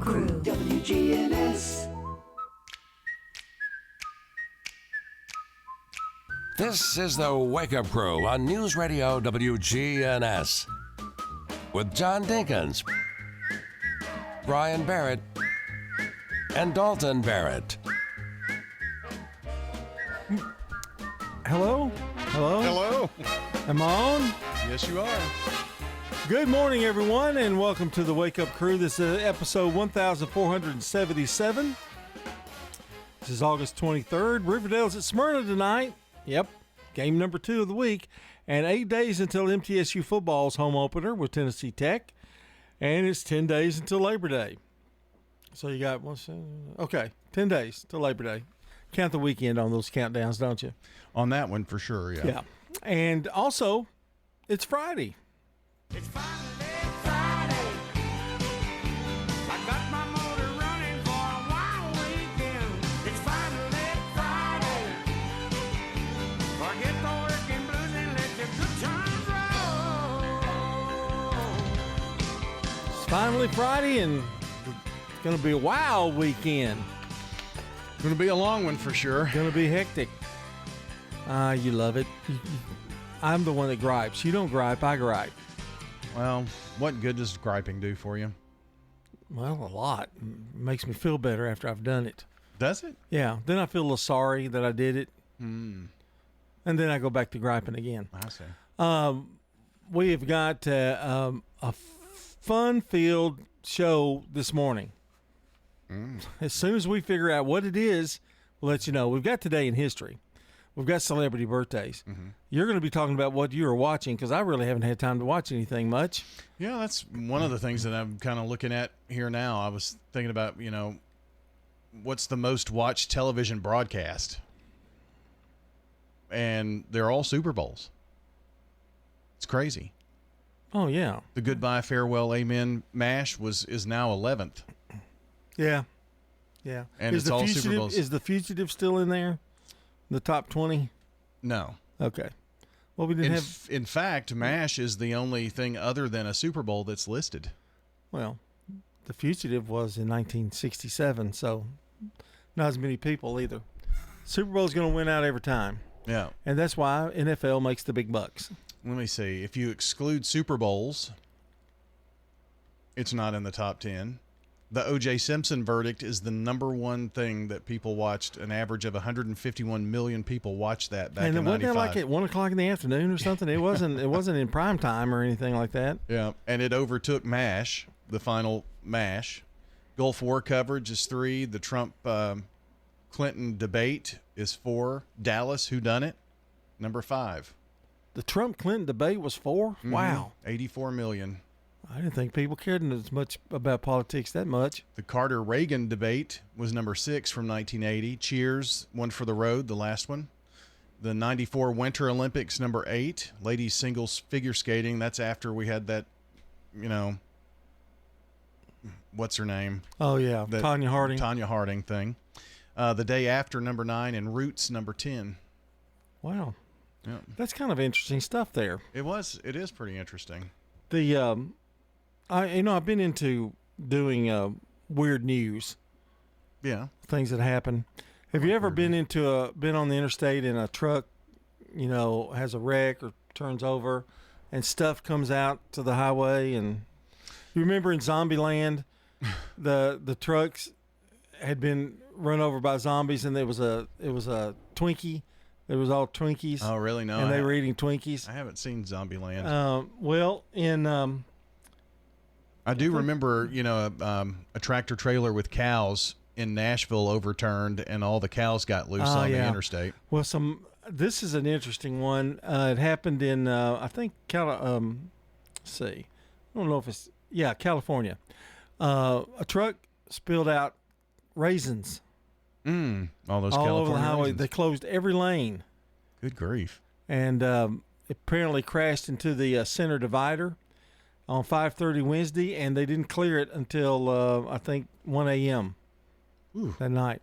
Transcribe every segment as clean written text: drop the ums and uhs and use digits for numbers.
Crew, WGNS. This is the Wake Up Crew on News Radio WGNS with John Dinkins, Brian Barrett, and Dalton Barrett. Hello? Hello. Am I on? Yes, you are. Good morning, everyone, and welcome to the Wake Up Crew. This is episode 1477. This is August 23rd. Riverdale's at Smyrna tonight. Yep, game number 2 of the week. And 8 days until MTSU football's home opener with Tennessee Tech. And it's 10 days until Labor Day. So you got, 10 days till Labor Day. Count the weekend on those countdowns, don't you? On that one, for sure, yeah. Yeah. And also, it's Friday. It's finally Friday. I got my motor running for a wild weekend. It's finally Friday. Forget the working blues and let your good times roll. It's finally Friday, and it's going to be a wild weekend. Going to be a long one for sure. Going to be hectic. You love it. I'm the one that gripes. You don't gripe, I gripe. Well, what good does griping do for you? Well, a lot. It makes me feel better after I've done it. Does it? Yeah. Then I feel a little sorry that I did it. And then I go back to griping again. I see. We have got a fun-filled show this morning. As soon as we figure out what it is, we'll let you know. We've got Today in History. We've got celebrity birthdays. You're going to be talking about what you are watching because I really haven't had time to watch anything much. Yeah, that's one of the things that I'm kind of looking at here now. I was thinking about, what's the most watched television broadcast? And they're all Super Bowls. It's crazy. Oh, yeah. The Goodbye, Farewell, Amen MASH is now 11th. Yeah. Yeah. And it's all Super Bowls. Is The Fugitive still in there? The top 20? No. Okay. Well, we didn't have. In fact, MASH is the only thing other than a Super Bowl that's listed. Well, The Fugitive was in 1967, so not as many people either. Super Bowl's going to win out every time. Yeah. And that's why NFL makes the big bucks. Let me see. If you exclude Super Bowls, it's not in the top 10. The O.J. Simpson verdict is the number one thing that people watched. An average of 151 million people watched that back in 95. And wasn't that like at 1 o'clock in the afternoon or something? It wasn't in prime time or anything like that. Yeah, and it overtook MASH, the final MASH. Gulf War coverage is 3. The Trump-Clinton debate is 4. Dallas, Whodunit, number 5. The Trump-Clinton debate was 4? Wow. 84 million. I didn't think people cared as much about politics that much. The Carter-Reagan debate was number 6 from 1980. Cheers, One for the Road, the last one. The 94 Winter Olympics, number 8. Ladies singles figure skating, that's after we had that, what's her name? Oh, yeah, That Tanya Harding. Tanya Harding thing. The day after, number 9, and Roots, number 10. Wow. Yeah. That's kind of interesting stuff there. It is pretty interesting. The I've been into doing weird news, Yeah. things that happen. Have you ever been on the interstate and a truck, has a wreck or turns over, and stuff comes out to the highway? And you remember in Zombieland, the trucks had been run over by zombies, and it was a Twinkie. It was all Twinkies. Oh, really? No. And they were eating Twinkies. I haven't seen Zombieland. I do remember, a tractor trailer with cows in Nashville overturned, and all the cows got loose on the interstate. Well, this is an interesting one. It happened in, I think, let's see. I don't know if it's, California. A truck spilled out raisins. All those all California over the highway. raisins. They closed every lane. Good grief. And it apparently crashed into the center divider on 5:30 Wednesday, and they didn't clear it until, I think, 1 a.m. that night.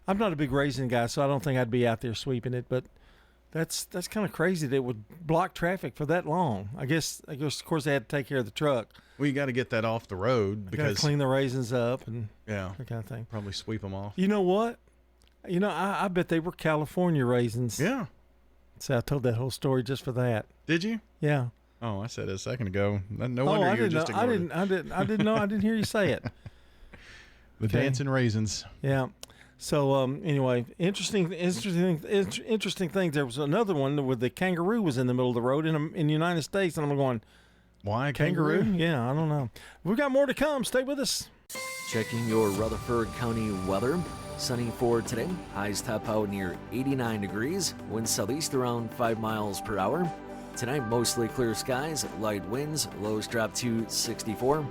I'm not a big raisin guy, so I don't think I'd be out there sweeping it, but That's kind of crazy that it would block traffic for that long. I guess of course they had to take care of the truck. Well, you got to get that off the road Got to because clean the raisins up and yeah, that kind of thing. probably sweep them off. You know what? I bet they were California raisins. Yeah. So I told that whole story just for that. Did you? Yeah. Oh, I said it a second ago. No wonder I you were didn't just know. I ignoring didn't know. I didn't hear you say it. the okay. dancing raisins. Yeah. So anyway, interesting things. There was another one where the kangaroo was in the middle of the road in the United States, and I'm going, Why kangaroo? Yeah, I don't know. We've got more to come. Stay with us. Checking your Rutherford County weather. Sunny for today. Highs top out near 89 degrees. Winds southeast around 5 miles per hour. Tonight, mostly clear skies, light winds. Lows drop to 64.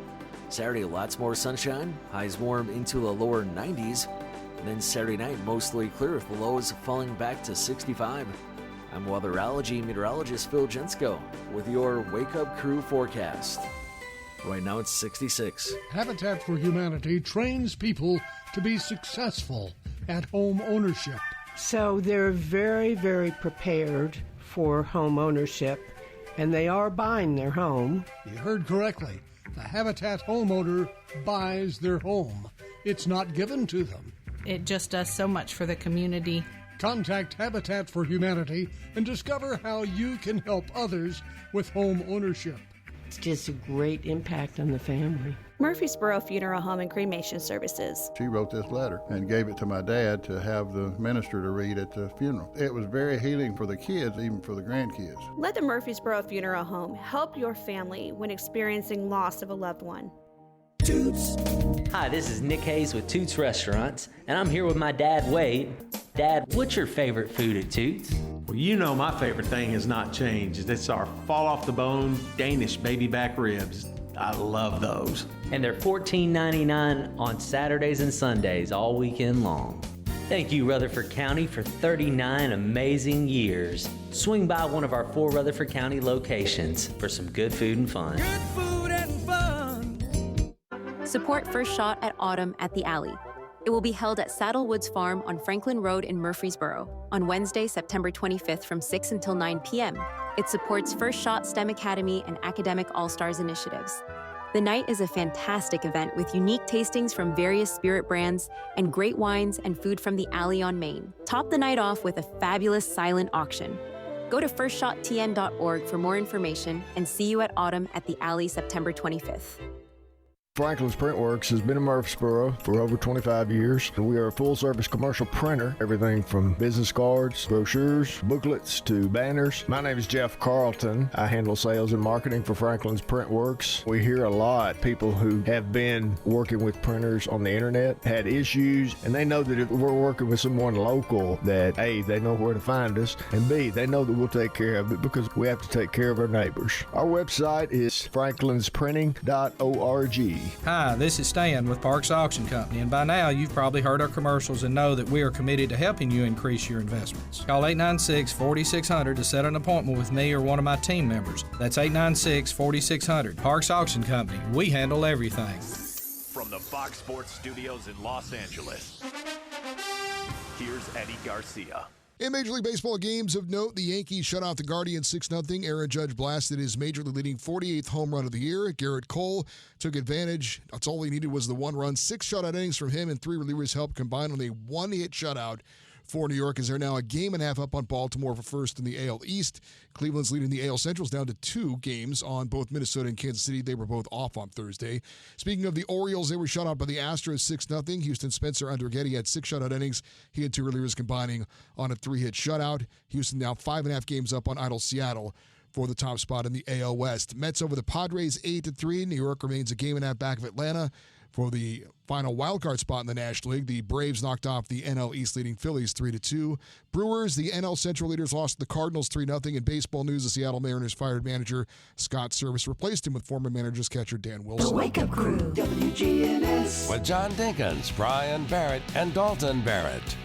Saturday, lots more sunshine. Highs warm into the lower 90s. And then Saturday night, mostly clear with the lows falling back to 65. I'm weatherology meteorologist Phil Jensko with your Wake Up Crew forecast. Right now it's 66. Habitat for Humanity trains people to be successful at home ownership. So they're very, very prepared for home ownership, and they are buying their home. You heard correctly. The Habitat homeowner buys their home. It's not given to them. It just does so much for the community. Contact Habitat for Humanity and discover how you can help others with home ownership. It's just a great impact on the family. Murfreesboro Funeral Home and Cremation Services. She wrote this letter and gave it to my dad to have the minister to read at the funeral. It was very healing for the kids, even for the grandkids. Let the Murfreesboro Funeral Home help your family when experiencing loss of a loved one. Toots. Hi, this is Nick Hayes with Toots Restaurants, and I'm here with my dad, Wade. Dad, what's your favorite food at Toots? Well, you know my favorite thing has not changed. It's our fall-off-the-bone Danish baby back ribs. I love those. And they're $14.99 on Saturdays and Sundays all weekend long. Thank you, Rutherford County, for 39 amazing years. Swing by one of our 4 Rutherford County locations for some good food and fun. Good food and fun. Support First Shot at Autumn at the Alley. It will be held at Saddle Woods Farm on Franklin Road in Murfreesboro on Wednesday, September 25th from 6 until 9 p.m. It supports First Shot STEM Academy and Academic All-Stars initiatives. The night is a fantastic event with unique tastings from various spirit brands and great wines and food from the Alley on Main. Top the night off with a fabulous silent auction. Go to firstshottn.org for more information and see you at Autumn at the Alley September 25th. Franklin's Printworks has been in Murfreesboro for over 25 years. We are a full-service commercial printer, everything from business cards, brochures, booklets to banners. My name is Jeff Carlton. I handle sales and marketing for Franklin's Printworks. We hear a lot people who have been working with printers on the internet, had issues, and they know that if we're working with someone local, that A, they know where to find us, and B, they know that we'll take care of it because we have to take care of our neighbors. Our website is franklinsprinting.org. Hi, this is Stan with Parks Auction Company, and by now you've probably heard our commercials and know that we are committed to helping you increase your investments. Call 896-4600 to set an appointment with me or one of my team members. That's 896-4600. Parks Auction Company. We handle everything. From the Fox Sports Studios in Los Angeles, here's Eddie Garcia. In Major League Baseball games of note, the Yankees shut out the Guardians 6-0. Aaron Judge blasted his Major League leading 48th home run of the year. Garrett Cole took advantage. That's all he needed was the one run. 6 shutout innings from him and 3 relievers helped combine on a one-hit shutout for New York, as they're now a game and a half up on Baltimore for first in the AL East. Cleveland's leading the AL Central's down to 2 games on both Minnesota and Kansas City. They were both off on Thursday. Speaking of the Orioles, they were shut out by the Astros 6-0. Houston Spencer Andrighetti had 6 shutout innings. He had 2 relievers combining on a 3-hit shutout. Houston now 5.5 games up on idle Seattle for the top spot in the AL West. Mets over the Padres 8-3. New York remains a game and a half back of Atlanta for the final wildcard spot in the National League. The Braves knocked off the NL East leading Phillies 3-2. Brewers, the NL Central leaders, lost to the Cardinals 3-0. In baseball news, the Seattle Mariners fired manager Scott Service, replaced him with former managers catcher Dan Wilson. The Wake Up Crew, WGNS. With John Dinkins, Brian Barrett, and Dalton Barrett.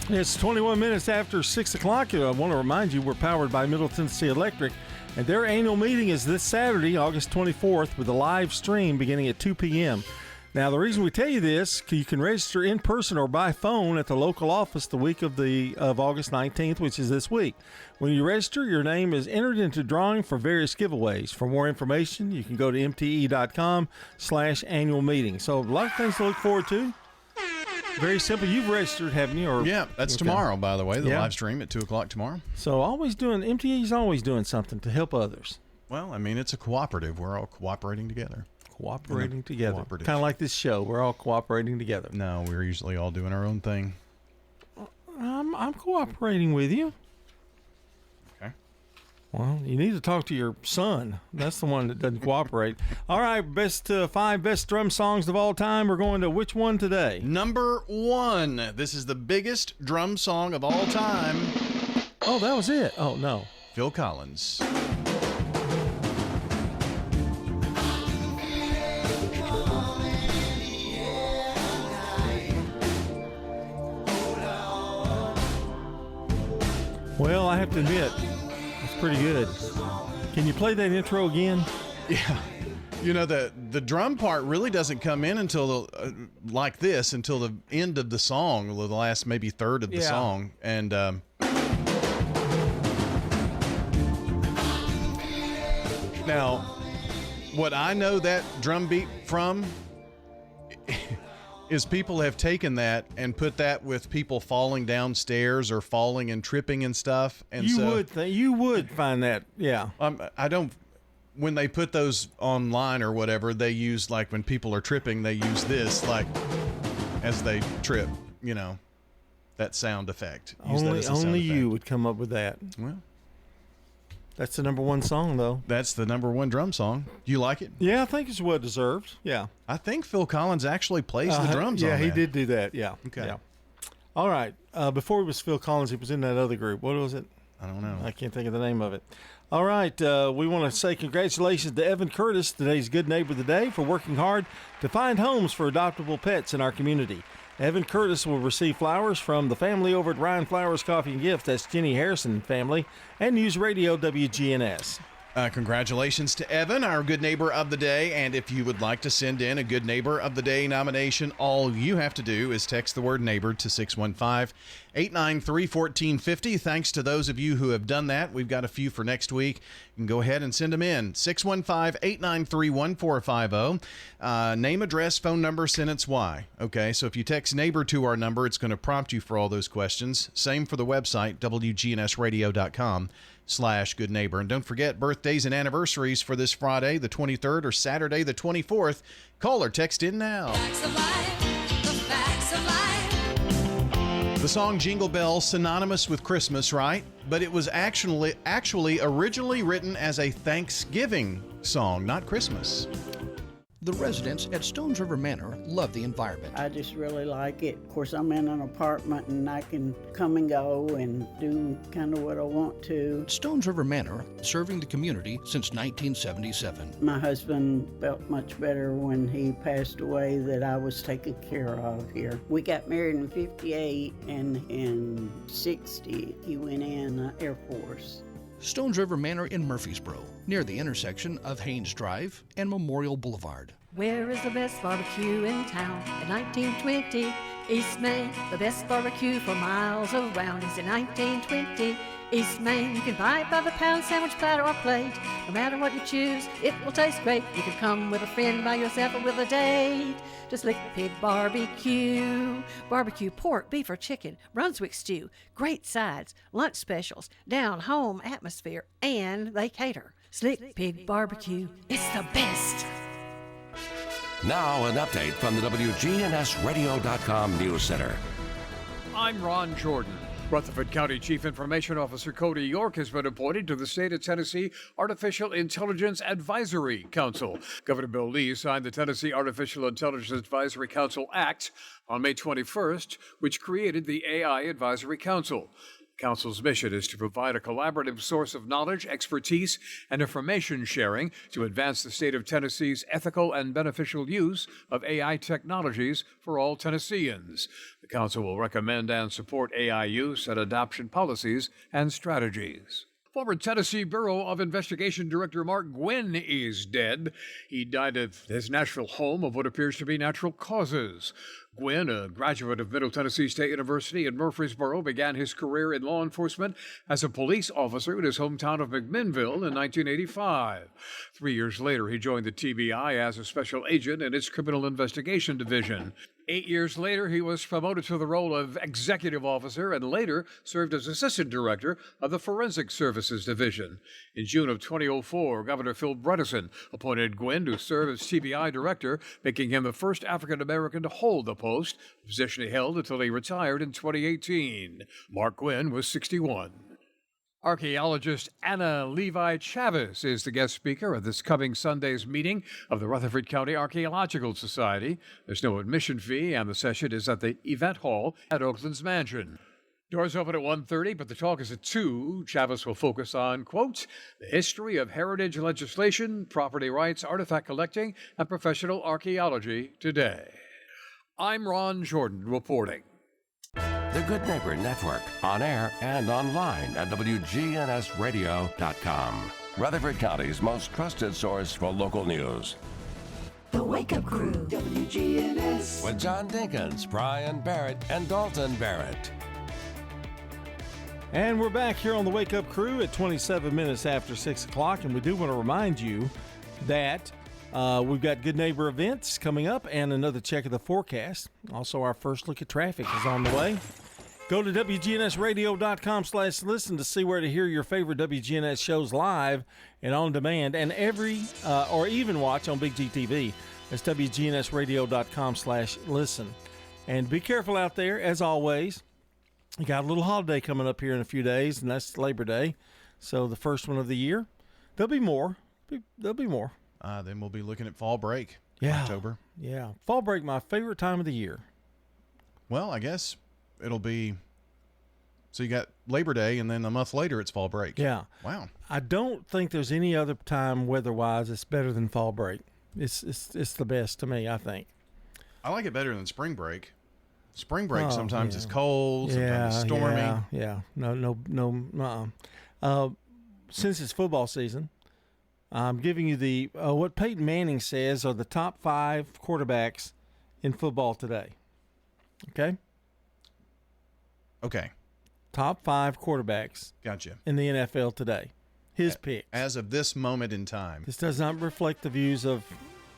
It's 21 minutes after 6 o'clock. I want to remind you we're powered by Middle Tennessee Electric, and their annual meeting is this Saturday, August 24th, with a live stream beginning at 2 p.m. Now, the reason we tell you this, you can register in person or by phone at the local office the week of August 19th, which is this week. When you register, your name is entered into drawing for various giveaways. For more information, you can go to mte.com/annual meeting. So a lot of things to look forward to. Very simple. You've registered, haven't you? Or, yeah, that's tomorrow, by the way, the Yeah. live stream at 2 o'clock tomorrow. So MTE's always doing something to help others. Well, I mean, it's a cooperative. We're all cooperating together. Cooperating together. Cooperative. Kind of like this show. We're all cooperating together. No, we're usually all doing our own thing. I'm cooperating with you. Okay. Well, you need to talk to your son. That's the one that doesn't cooperate. All right, five best drum songs of all time. We're going to which one today? Number 1. This is the biggest drum song of all time. Oh, that was it. Oh, no. Phil Collins. Well, I have to admit, it's pretty good. Can you play that intro again? Yeah. You know, the drum part really doesn't come in until like this, until the end of the song, the last maybe third of the song. And now, what I know that drum beat from is people have taken that and put that with people falling downstairs or falling and tripping and stuff. And you would find that, yeah. I don't. When they put those online or whatever, they use, like, when people are tripping, they use this, like, as they trip, you know, that sound effect. Use that as a sound Only effect. you would come up with that. Well, that's the number one song, though. That's the number one drum song. Do you like it? Yeah, I think it's well deserved. Yeah. I think Phil Collins actually plays the drums on Yeah, that. he did do that. Yeah. Okay. Yeah. All right. Before it was Phil Collins, he was in that other group. What was it? I don't know. I can't think of the name of it. All right. We want to say congratulations to Evan Curtis, today's Good Neighbor of the Day, for working hard to find homes for adoptable pets in our community. Evan Curtis will receive flowers from the family over at Ryan Flowers Coffee and Gift. That's Jenny Harrison family and News Radio WGNS. Congratulations to Evan, our Good Neighbor of the Day. And if you would like to send in a Good Neighbor of the Day nomination, all you have to do is text the word neighbor to 615-893-1450. Thanks to those of you who have done that. We've got a few for next week. You can go ahead and send them in. 615-893-1450. Name, address, phone number, sentence, why. Okay, so if you text neighbor to our number, it's going to prompt you for all those questions. Same for the website, WGNSradio.com/Good Neighbor. And don't forget birthdays and anniversaries for this Friday, the 23rd, or Saturday, the 24th. Call or text in now. The song Jingle Bells, synonymous with Christmas, right? But it was actually originally written as a Thanksgiving song, not Christmas. The residents at Stones River Manor love the environment. I just really like it. Of course, I'm in an apartment and I can come and go and do kind of what I want to. Stones River Manor, serving the community since 1977. My husband felt much better when he passed away that I was taken care of here. We got married in 58 and in 60 he went in Air Force. Stones River Manor in Murfreesboro, near the intersection of Haynes Drive and Memorial Boulevard. Where is the best barbecue in town? In 1920, East Main. The best barbecue for miles around is in 1920, East Main. You can buy it by the pound, sandwich, platter, or plate. No matter what you choose, it will taste great. You can come with a friend, by yourself, or with a date. Just Lick Pig Barbecue. Barbecue pork, beef, or chicken, Brunswick stew, great sides, lunch specials, down-home atmosphere, and they cater. Slick Pig Barbecue, it's the best. Now an update from the WGNSradio.com News Center. I'm Ron Jordan. Rutherford County Chief Information Officer Cody York has been appointed to the State of Tennessee Artificial Intelligence Advisory Council. Governor Bill Lee signed the Tennessee Artificial Intelligence Advisory Council Act on May 21st, which created the AI Advisory Council. The council's mission is to provide a collaborative source of knowledge, expertise, and information sharing to advance the state of Tennessee's ethical and beneficial use of AI technologies for all Tennesseans. The council will recommend and support AI use and adoption policies and strategies. Former Tennessee Bureau of Investigation Director Mark Gwynn is dead. He died at his Nashville home of what appears to be natural causes. Gwynn, a graduate of Middle Tennessee State University in Murfreesboro, began his career in law enforcement as a police officer in his hometown of McMinnville in 1985. 3 years later, he joined the TBI as a special agent in its Criminal Investigation Division. 8 years later, he was promoted to the role of executive officer and later served as assistant director of the Forensic Services Division. In June of 2004, Governor Phil Bredesen appointed Gwynn to serve as TBI director, making him the first African American to hold the post, a position he held until he retired in 2018. Mark Gwynn was 61. Archaeologist Anna Levi Chavez is the guest speaker at this coming Sunday's meeting of the Rutherford County Archaeological Society. There's no admission fee, and the session is at the event hall at Oakland's Mansion. Doors open at 1:30, but the talk is at 2. Chavez will focus on, quote, the history of heritage legislation, property rights, artifact collecting, and professional archaeology today. I'm Ron Jordan reporting. The Good Neighbor Network, on air and online at WGNSradio.com. Rutherford County's most trusted source for local news. The Wake Up Crew, WGNS. With John Dinkins, Brian Barrett, and Dalton Barrett. And we're back here on the Wake Up Crew at 27 minutes after 6 o'clock, and we do want to remind you that we've got Good Neighbor events coming up and another check of the forecast. Also, our first look at traffic is on the way. Go to WGNSradio.com/listen to see where to hear your favorite WGNS shows live and on demand, and or even watch on Big GTV. That's WGNSradio.com/listen. And be careful out there, as always. You got a little holiday coming up here in a few days, and that's Labor Day. So the first one of the year. There'll be more. There'll be more. Then we'll be looking at fall break. Yeah. October. Yeah. Fall break, my favorite time of the year. Well, I guess it'll be. So you got Labor Day, and then a month later it's fall break. Yeah. Wow. I don't think there's any other time weather-wise that's better than fall break. It's the best to me, I think. I like it better than spring break. Spring break sometimes is cold, sometimes it's stormy. Yeah. No. Since it's football season, I'm giving you the what Peyton Manning says are the top 5 quarterbacks in football today. Okay? Okay. Top 5 quarterbacks. Gotcha. In the NFL today. His pick. As of this moment in time. This does not reflect the views of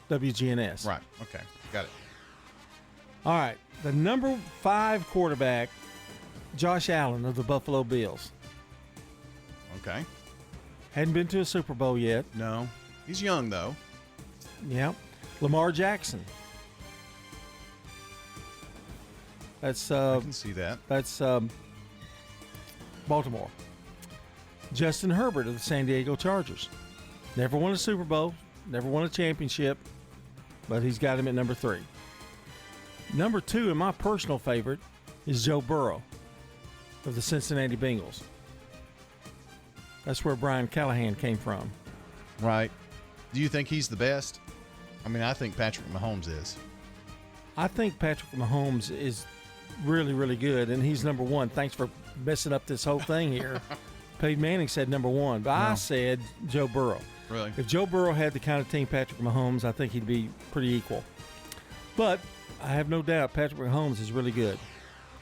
WGNS. Right. Okay. Got it. All right. The number 5 quarterback, Josh Allen of the Buffalo Bills. Okay. Hadn't been to a Super Bowl yet. No. He's young, though. Yep. Lamar Jackson. That's I can see that. That's Baltimore. Justin Herbert of the San Diego Chargers. Never won a Super Bowl, never won a championship, but he's got him at number 3. Number 2, and my personal favorite, is Joe Burrow of the Cincinnati Bengals. That's where Brian Callahan came from. Right. Do you think he's the best? I mean, I think Patrick Mahomes is. I think Patrick Mahomes is really, really good, and he's number 1. Thanks for messing up this whole thing here. Peyton Manning said number 1, but I said Joe Burrow. Really? If Joe Burrow had the kind of team Patrick Mahomes, I think he'd be pretty equal. But I have no doubt Patrick Mahomes is really good.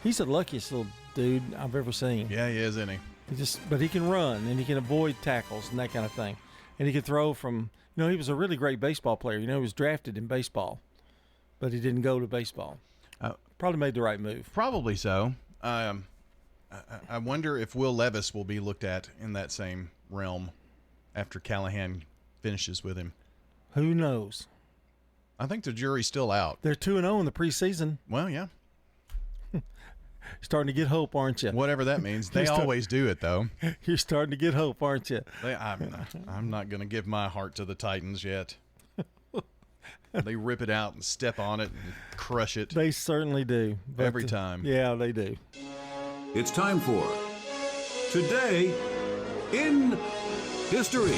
He's the luckiest little dude I've ever seen. Yeah, he is, isn't he? But he can run, and he can avoid tackles and that kind of thing. And he can throw from, he was a really great baseball player. He was drafted in baseball, but he didn't go to baseball. Probably made the right move. Probably so. I wonder if Will Levis will be looked at in that same realm after Callahan finishes with him. Who knows? I think the jury's still out. They're 2-0 in the preseason. Well, yeah. Starting to get hope, aren't you? Whatever that means. They always do it, though. You're starting to get hope, aren't you? I'm not going to give my heart to the Titans yet. They rip it out and step on it and crush it. They certainly do. Every time. Yeah, they do. It's time for Today in History.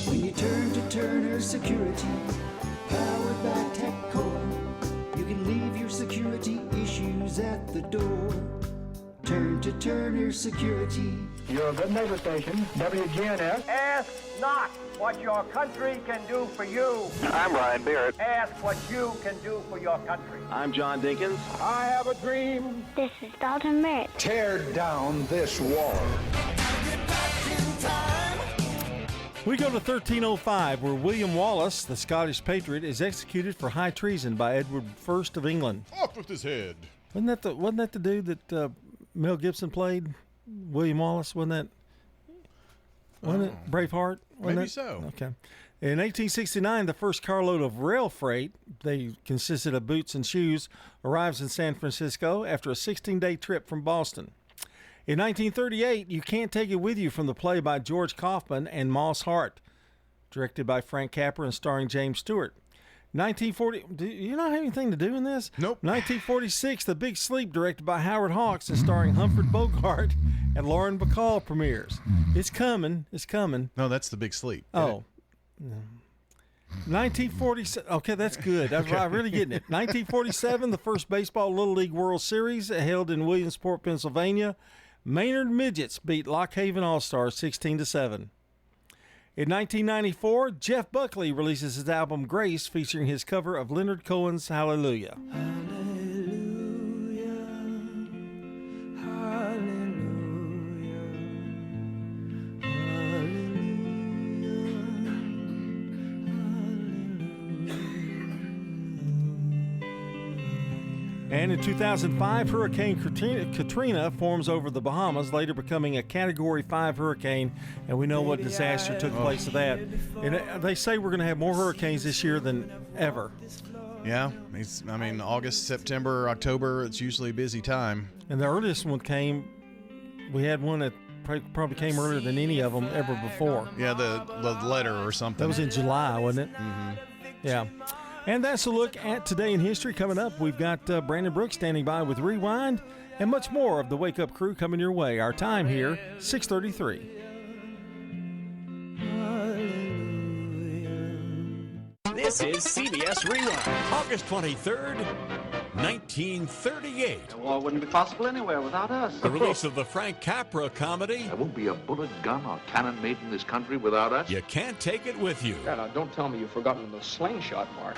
When you turn to Turner Security, powered by TechCore, you can leave your security issues at the door. Turn to Turner Security. You're a good neighbor station, WGNS. Ask not what your country can do for you. I'm Ryan Barrett. Ask what you can do for your country. I'm John Dinkins. I have a dream. This is Dalton Merritt. Tear down this wall. We go to 1305, where William Wallace, the Scottish patriot, is executed for high treason by Edward I of England. Off with his head. Wasn't that the dude that Mel Gibson played? William Wallace, wasn't it Braveheart? Maybe so. Okay. In 1869, the first carload of rail freight, they consisted of boots and shoes, arrives in San Francisco after a 16-day trip from Boston. In 1938, You Can't Take It With You from the play by George Kaufman and Moss Hart, directed by Frank Capra and starring James Stewart. 1940, do you not have anything to do in this? Nope. 1946, The Big Sleep, directed by Howard Hawks and starring Humphrey Bogart and Lauren Bacall, premieres. It's coming. No, that's The Big Sleep. Oh. 1947. Okay, that's good. I'm really getting it. 1947, the first Baseball Little League World Series held in Williamsport, Pennsylvania. Maynard Midgets beat Lock Haven All-Stars 16-7. In 1994, Jeff Buckley releases his album Grace, featuring his cover of Leonard Cohen's Hallelujah. And in 2005, Hurricane Katrina forms over the Bahamas, later becoming a Category 5 hurricane, and we know what disaster took place of that. And they say we're going to have more hurricanes this year than ever. Yeah, August, September, October, it's usually a busy time. And the earliest one came, we had one that probably came earlier than any of them ever before. Yeah, the letter or something. That was in July, wasn't it? Mm-hmm. Yeah. And that's a look at Today in History. Coming up, we've got Brandon Brooks standing by with Rewind and much more of the Wake Up Crew coming your way. Our time here, 6:33. This is CBS Rewind. August 23rd, 1938. The war wouldn't be possible anywhere without us. The release of the Frank Capra comedy. There won't be a bullet, gun, or cannon made in this country without us. You Can't Take It With You. Now, don't tell me you've forgotten the slingshot mark.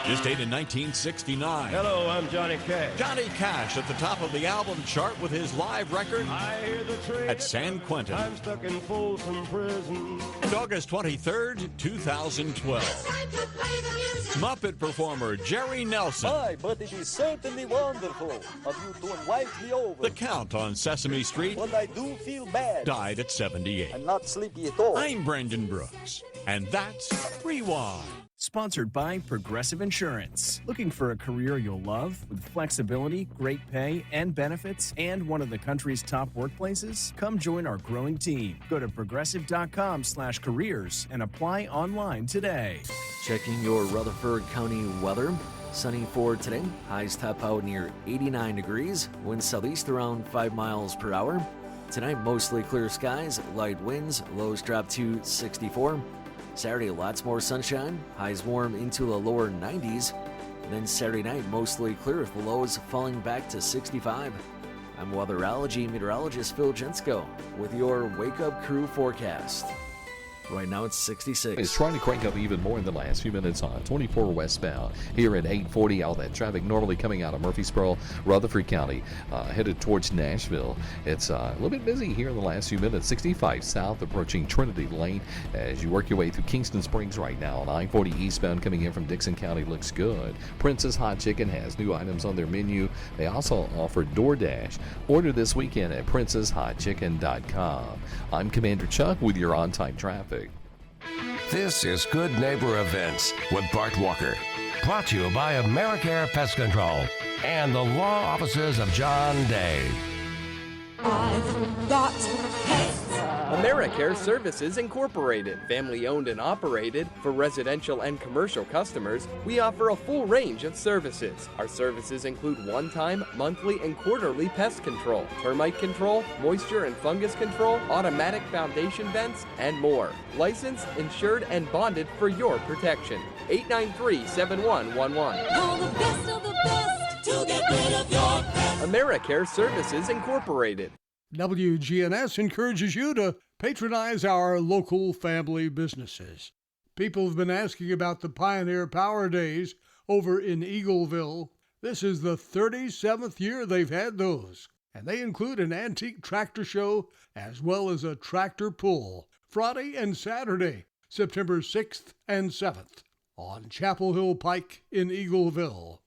This date in 1969. Hello, I'm Johnny Cash. Johnny Cash at the top of the album chart with his live record I hear the train at San Quentin. I'm stuck in Folsom Prison. And August 23rd, 2012. Muppet performer Jerry Nelson. Hi, but it is certainly wonderful of you to invite me over. The Count on Sesame Street. Well, I do feel bad. Died at 78. I'm not sleepy at all. I'm Brendan Brooks, and that's Rewind. Sponsored by Progressive Insurance. Looking for a career you'll love with flexibility, great pay, and benefits, and one of the country's top workplaces? Come join our growing team. Go to progressive.com/careers and apply online today. Checking your Rutherford County weather. Sunny for today. Highs top out near 89 degrees. Winds southeast around 5 miles per hour. Tonight, mostly clear skies, light winds. Lows drop to 64. Saturday, lots more sunshine. Highs warm into the lower 90s. Then Saturday night, mostly clear with the lows falling back to 65. I'm weatherology meteorologist Phil Jensko with your Wake Up Crew forecast. Right now it's 66. It's trying to crank up even more in the last few minutes on 24 westbound here at 840. All that traffic normally coming out of Murfreesboro, Rutherford County, headed towards Nashville. It's a little bit busy here in the last few minutes. 65 south approaching Trinity Lane as you work your way through Kingston Springs right now. On I-40 eastbound coming in from Dixon County looks good. Princess Hot Chicken has new items on their menu. They also offer DoorDash. Order this weekend at princesshotchicken.com. I'm Commander Chuck with your on-time traffic. This is Good Neighbor Events with Bart Walker. Brought to you by AmeriCare Pest Control and the law offices of John Day. I've got pets. AmeriCare Services Incorporated, family owned and operated. For residential and commercial customers, we offer a full range of services. Our services include one-time, monthly, and quarterly pest control, termite control, moisture and fungus control, automatic foundation vents, and more. Licensed, insured, and bonded for your protection. 893-7111. All the best of the best to get rid of your pets. AmeriCare Services Incorporated. WGNS encourages you to patronize our local family businesses. People have been asking about the Pioneer Power Days over in Eagleville. This is the 37th year they've had those, and they include an antique tractor show as well as a tractor pull, Friday and Saturday, September 6th and 7th, on Chapel Hill Pike in Eagleville.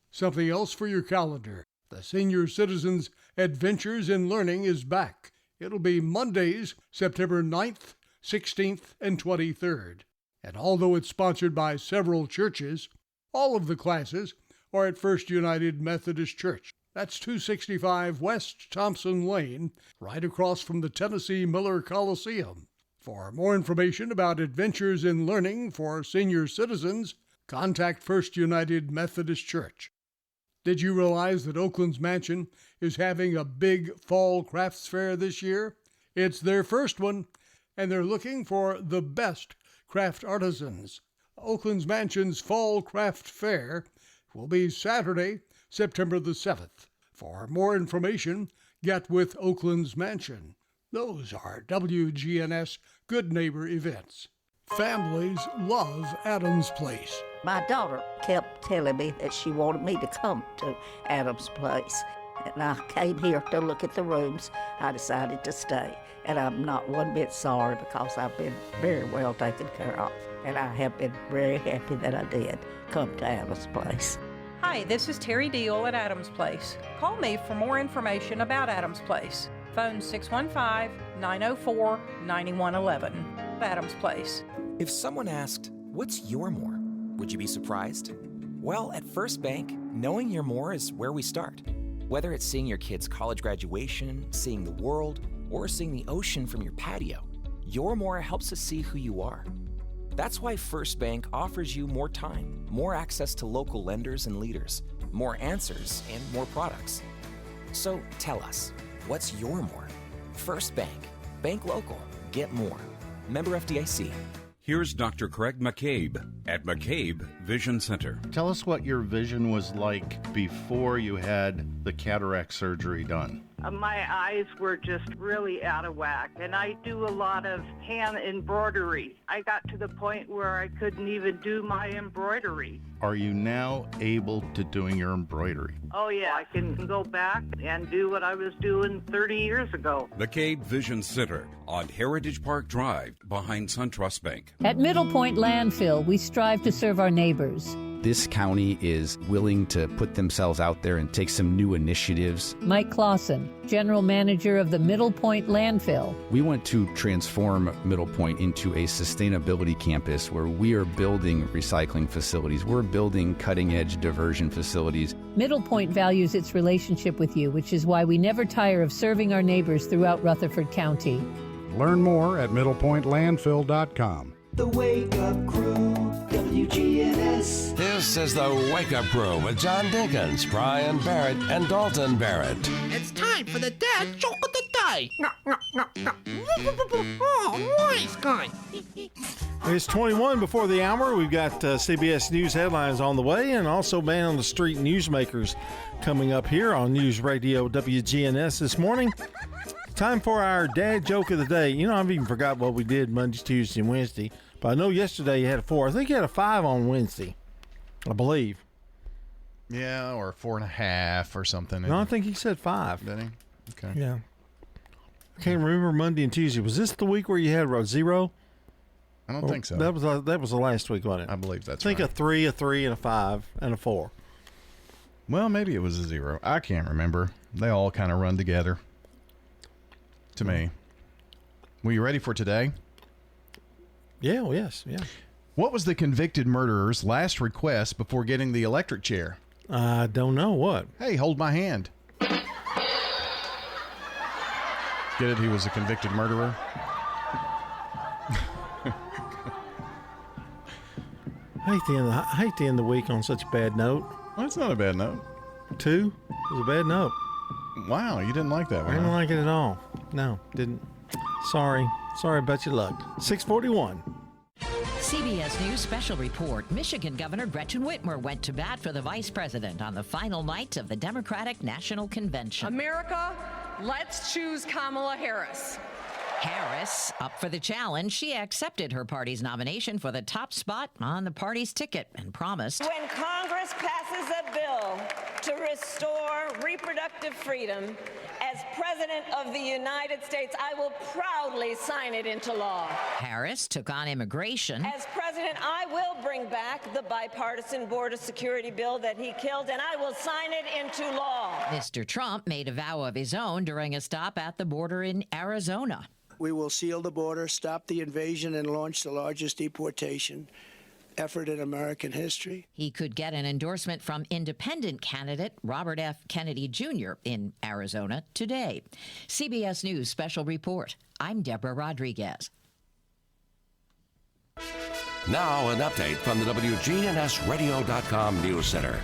Something else for your calendar. The Senior Citizens Adventures in Learning is back. It'll be Mondays, September 9th, 16th, and 23rd. And although it's sponsored by several churches, all of the classes are at First United Methodist Church. That's 265 West Thompson Lane, right across from the Tennessee Miller Coliseum. For more information about Adventures in Learning for senior citizens, contact First United Methodist Church. Did you realize that Oakland's Mansion is having a big fall crafts fair this year? It's their first one, and they're looking for the best craft artisans. Oakland's Mansion's Fall Craft Fair will be Saturday, September the 7th. For more information, get with Oakland's Mansion. Those are WGNS Good Neighbor events. Families love Adams Place. My daughter kept telling me that she wanted me to come to Adams Place. And I came here to look at the rooms. I decided to stay. And I'm not one bit sorry because I've been very well taken care of. And I have been very happy that I did come to Adams Place. Hi, this is Terry Deal at Adams Place. Call me for more information about Adams Place. Phone 615-904-9111. Adams Place. If someone asked, "What's your more?" would you be surprised? Well, at First Bank, knowing your more is where we start. Whether it's seeing your kid's college graduation, seeing the world, or seeing the ocean from your patio, your more helps us see who you are. That's why First Bank offers you more time, more access to local lenders and leaders, more answers, and more products. So tell us, what's your more? First Bank. Bank local. Get more. Member FDIC. Here's Dr. Craig McCabe at McCabe Vision Center. Tell us what your vision was like before you had the cataract surgery done. My eyes were just really out of whack, and I do a lot of hand embroidery. I got to the point where I couldn't even do my embroidery. Are you now able to doing your embroidery? Oh yeah, I can go back and do what I was doing 30 years ago. McCabe Vision Center on Heritage Park Drive behind SunTrust Bank. At Middle Point Landfill, we strive to serve our neighbors. This county is willing to put themselves out there and take some new initiatives. Mike Clausen, General Manager of the Middle Point Landfill. We want to transform Middle Point into a sustainability campus where we are building recycling facilities. We're building cutting-edge diversion facilities. Middle Point values its relationship with you, which is why we never tire of serving our neighbors throughout Rutherford County. Learn more at middlepointlandfill.com. The Wake Up Crew, WGNS. This is the Wake Up Crew with John Dinkins, Brian Barrett, and Dalton Barrett. It's time for the dad joke of the day. Oh, nice guy. It's 21 before the hour. We've got CBS News headlines on the way, and also Man on the Street newsmakers coming up here on News Radio WGNS this morning. Time for our dad joke of the day. You know, I've even forgot what we did Monday, Tuesday, and Wednesday. But I know yesterday you had a 4. I think you had a 5 on Wednesday, I believe. Yeah, or 4.5 or something. No, I think he said 5. Did he? Okay. Yeah. I can't remember Monday and Tuesday. Was this the week where you had a 0? I don't think so. That was the last week, wasn't it? I believe that's right. I think right. a 3, and a 5, and a 4. Well, maybe it was a 0. I can't remember. They all kind of run together to me. Were you ready for today? Yeah, well, yes, yeah. What was the convicted murderer's last request before getting the electric chair? I don't know. What? Hey, hold my hand. Get it? He was a convicted murderer. I hate to end the week on such a bad note. Well, that's not a bad note. 2 was a bad note. Wow, you didn't like that one. I didn't like it at all. No, didn't. Sorry about your luck. 641. CBS News special report. Michigan Governor Gretchen Whitmer went to bat for the vice president on the final night of the Democratic National Convention. America, let's choose Kamala Harris. Harris, up for the challenge, she accepted her party's nomination for the top spot on the party's ticket and promised, when Congress passes a bill to restore reproductive freedom, as President of the United States, I will proudly sign it into law. Harris took on immigration. As President, I will bring back the bipartisan border security bill that he killed, and I will sign it into law. Mr. Trump made a vow of his own during a stop at the border in Arizona. We will seal the border, stop the invasion, and launch the largest deportation effort in American history. He could get an endorsement from independent candidate Robert F. Kennedy Jr. in Arizona today. CBS News special report. I'm Deborah Rodriguez. Now an update from the WGNSradio.com News Center.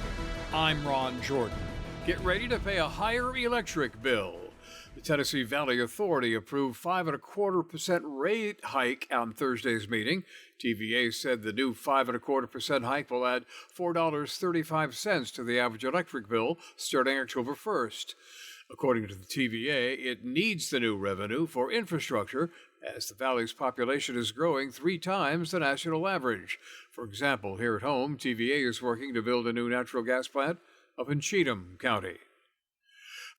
I'm Ron Jordan. Get ready to pay a higher electric bill. The Tennessee Valley Authority approved 5.25% rate hike on Thursday's meeting. TVA said the new 5.25% hike will add $4.35 to the average electric bill starting October 1st. According to the TVA, it needs the new revenue for infrastructure as the valley's population is growing 3 times the national average. For example, here at home, TVA is working to build a new natural gas plant up in Cheatham County.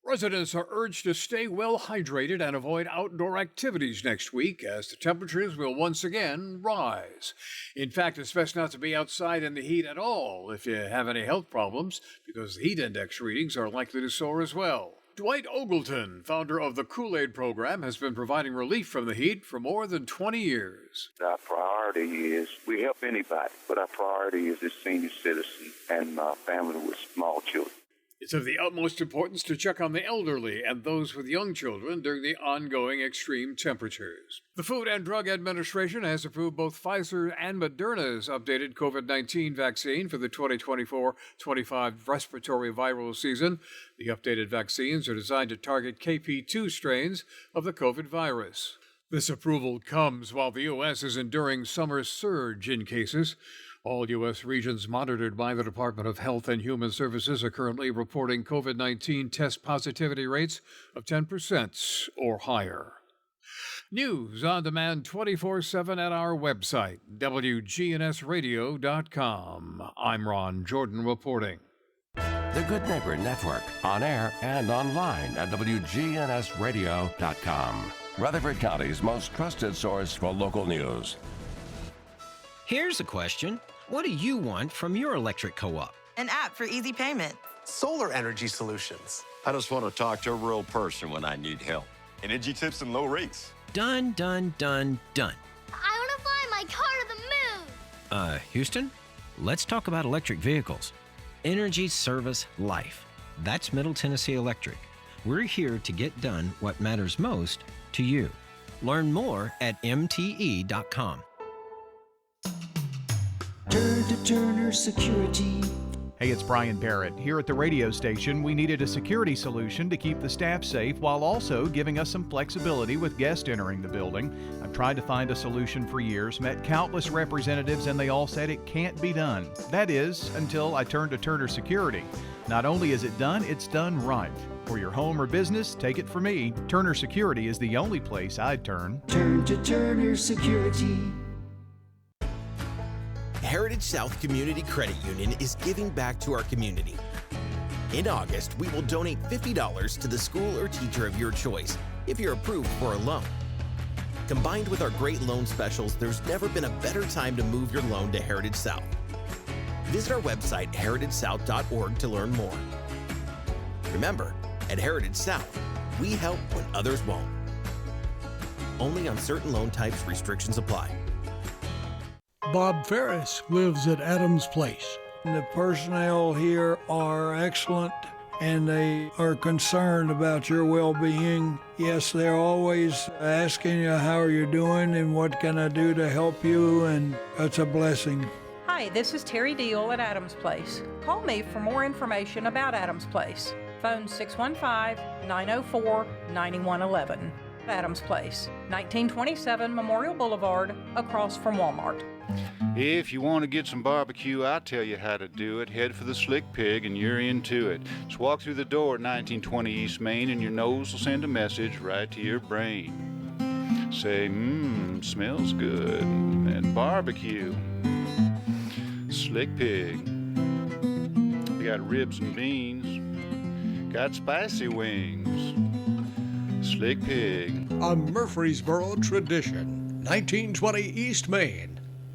Residents are urged to stay well hydrated and avoid outdoor activities next week as the temperatures will once again rise. In fact, it's best not to be outside in the heat at all if you have any health problems because the heat index readings are likely to soar as well. Dwight Ogleton, founder of the Kool-Aid program, has been providing relief from the heat for more than 20 years. Our priority is we help anybody, but our priority is the senior citizen and family with small children. It's of the utmost importance to check on the elderly and those with young children during the ongoing extreme temperatures. The Food and Drug Administration has approved both Pfizer and Moderna's updated COVID-19 vaccine for the 2024-25 respiratory viral season. The updated vaccines are designed to target KP2 strains of the COVID virus. This approval comes while the U.S. is enduring summer surge in cases. All U.S. regions monitored by the Department of Health and Human Services are currently reporting COVID-19 test positivity rates of 10% or higher. News on demand 24/7 at our website, WGNSradio.com. I'm Ron Jordan reporting. The Good Neighbor Network, on air and online at WGNSradio.com. Rutherford County's most trusted source for local news. Here's a question. What do you want from your electric co-op? An app for easy payment. Solar energy solutions. I just want to talk to a real person when I need help. Energy tips and low rates. Done, done, done, done. I want to fly my car to the moon. Houston, let's talk about electric vehicles. Energy Service Life. That's Middle Tennessee Electric. We're here to get done what matters most to you. Learn more at mte.com. Turn to Turner Security. Hey, it's Brian Barrett. Here at the radio station, we needed a security solution to keep the staff safe while also giving us some flexibility with guests entering the building. I've tried to find a solution for years, met countless representatives, and they all said it can't be done. That is, until I turned to Turner Security. Not only is it done, it's done right. For your home or business, take it from me. Turner Security is the only place I'd turn. Turn to Turner Security. Heritage South Community Credit Union is giving back to our community. In August, we will donate $50 to the school or teacher of your choice if you're approved for a loan. Combined with our great loan specials, there's never been a better time to move your loan to Heritage South. Visit our website, heritagesouth.org, to learn more. Remember, at Heritage South, we help when others won't. Only on certain loan types, restrictions apply. Bob Ferris lives at Adams Place. The personnel here are excellent and they are concerned about your well-being. Yes, they're always asking you how are you doing and what can I do to help you, and that's a blessing. Hi, this is Terry Deal at Adams Place. Call me for more information about Adams Place. Phone 615-904-9111. Adams Place, 1927 Memorial Boulevard, across from Walmart. If you want to get some barbecue, I'll tell you how to do it. Head for the Slick Pig and you're into it. Just walk through the door at 1920 East Main and your nose will send a message right to your brain. Say, smells good. And barbecue. Slick Pig. They got ribs and beans. Got spicy wings. Slick Pig. A Murfreesboro tradition. 1920 East Main.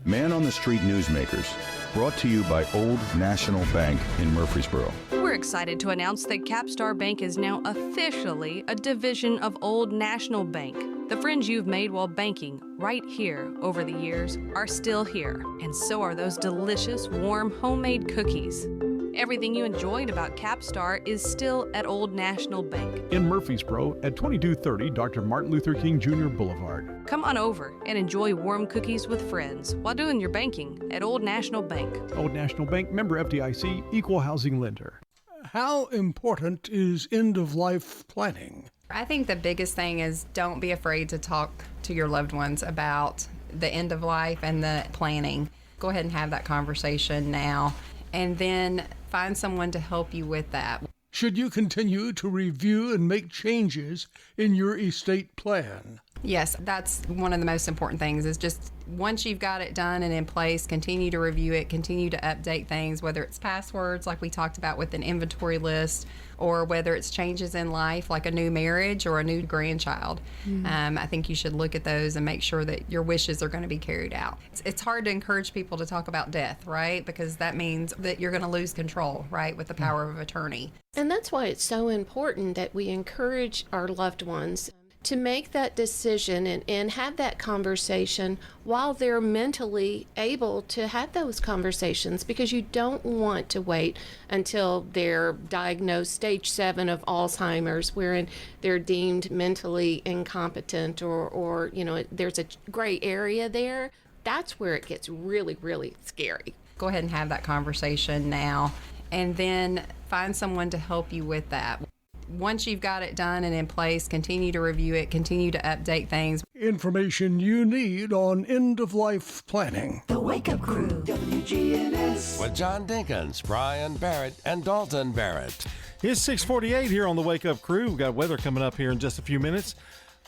Man on the Street Newsmakers, brought to you by Old National Bank in Murfreesboro. We're excited to announce that Capstar Bank is now officially a division of Old National Bank. The friends you've made while banking right here over the years are still here, and so are those delicious, warm, homemade cookies. Everything you enjoyed about Capstar is still at Old National Bank. In Murfreesboro at 2230 Dr. Martin Luther King Jr. Boulevard. Come on over and enjoy warm cookies with friends while doing your banking at Old National Bank. Old National Bank, member FDIC, equal housing lender. How important is end-of-life planning? I think the biggest thing is don't be afraid to talk to your loved ones about the end of life and the planning. Go ahead and have that conversation now, and then find someone to help you with that. Should you continue to review and make changes in your estate plan? Yes, that's one of the most important things is just once you've got it done and in place, continue to review it, continue to update things, whether it's passwords like we talked about with an inventory list, or whether it's changes in life like a new marriage or a new grandchild. I think you should look at those and make sure that your wishes are going to be carried out. It's hard to encourage people to talk about death, right? Because that means that you're going to lose control, right, with the power of attorney. And that's why it's so important that we encourage our loved ones to make that decision and have that conversation while they're mentally able to have those conversations, because you don't want to wait until they're diagnosed stage 7 of Alzheimer's, wherein they're deemed mentally incompetent or there's a gray area there. That's where it gets really, really scary. Go ahead and have that conversation now, and then find someone to help you with that. Once you've got it done and in place, continue to review it, continue to update things. Information you need on end-of-life planning. The Wake Up Crew, WGNS. With John Dinkins, Brian Barrett, and Dalton Barrett. It's 6:48 here on the Wake Up Crew. We've got weather coming up here in just a few minutes.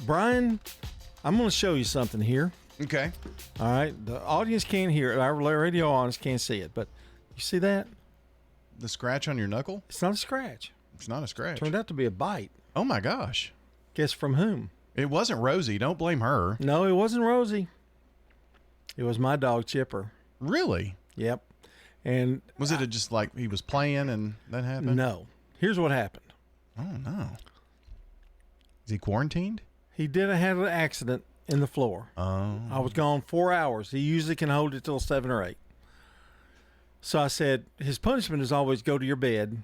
Brian, I'm going to show you something here. Okay. All right. The audience can't hear it. Our radio audience can't see it. But you see that? The scratch on your knuckle? It's not a scratch. It's not a scratch. Turned out to be a bite. Oh, my gosh. Guess from whom? It wasn't Rosie. Don't blame her. No, it wasn't Rosie. It was my dog, Chipper. Really? Yep. And was it just like he was playing and that happened? No. Here's what happened. Oh, no. Is he quarantined? He did have an accident in the floor. Oh. I was gone 4 hours. He usually can hold it till 7 or 8. So I said, his punishment is always go to your bed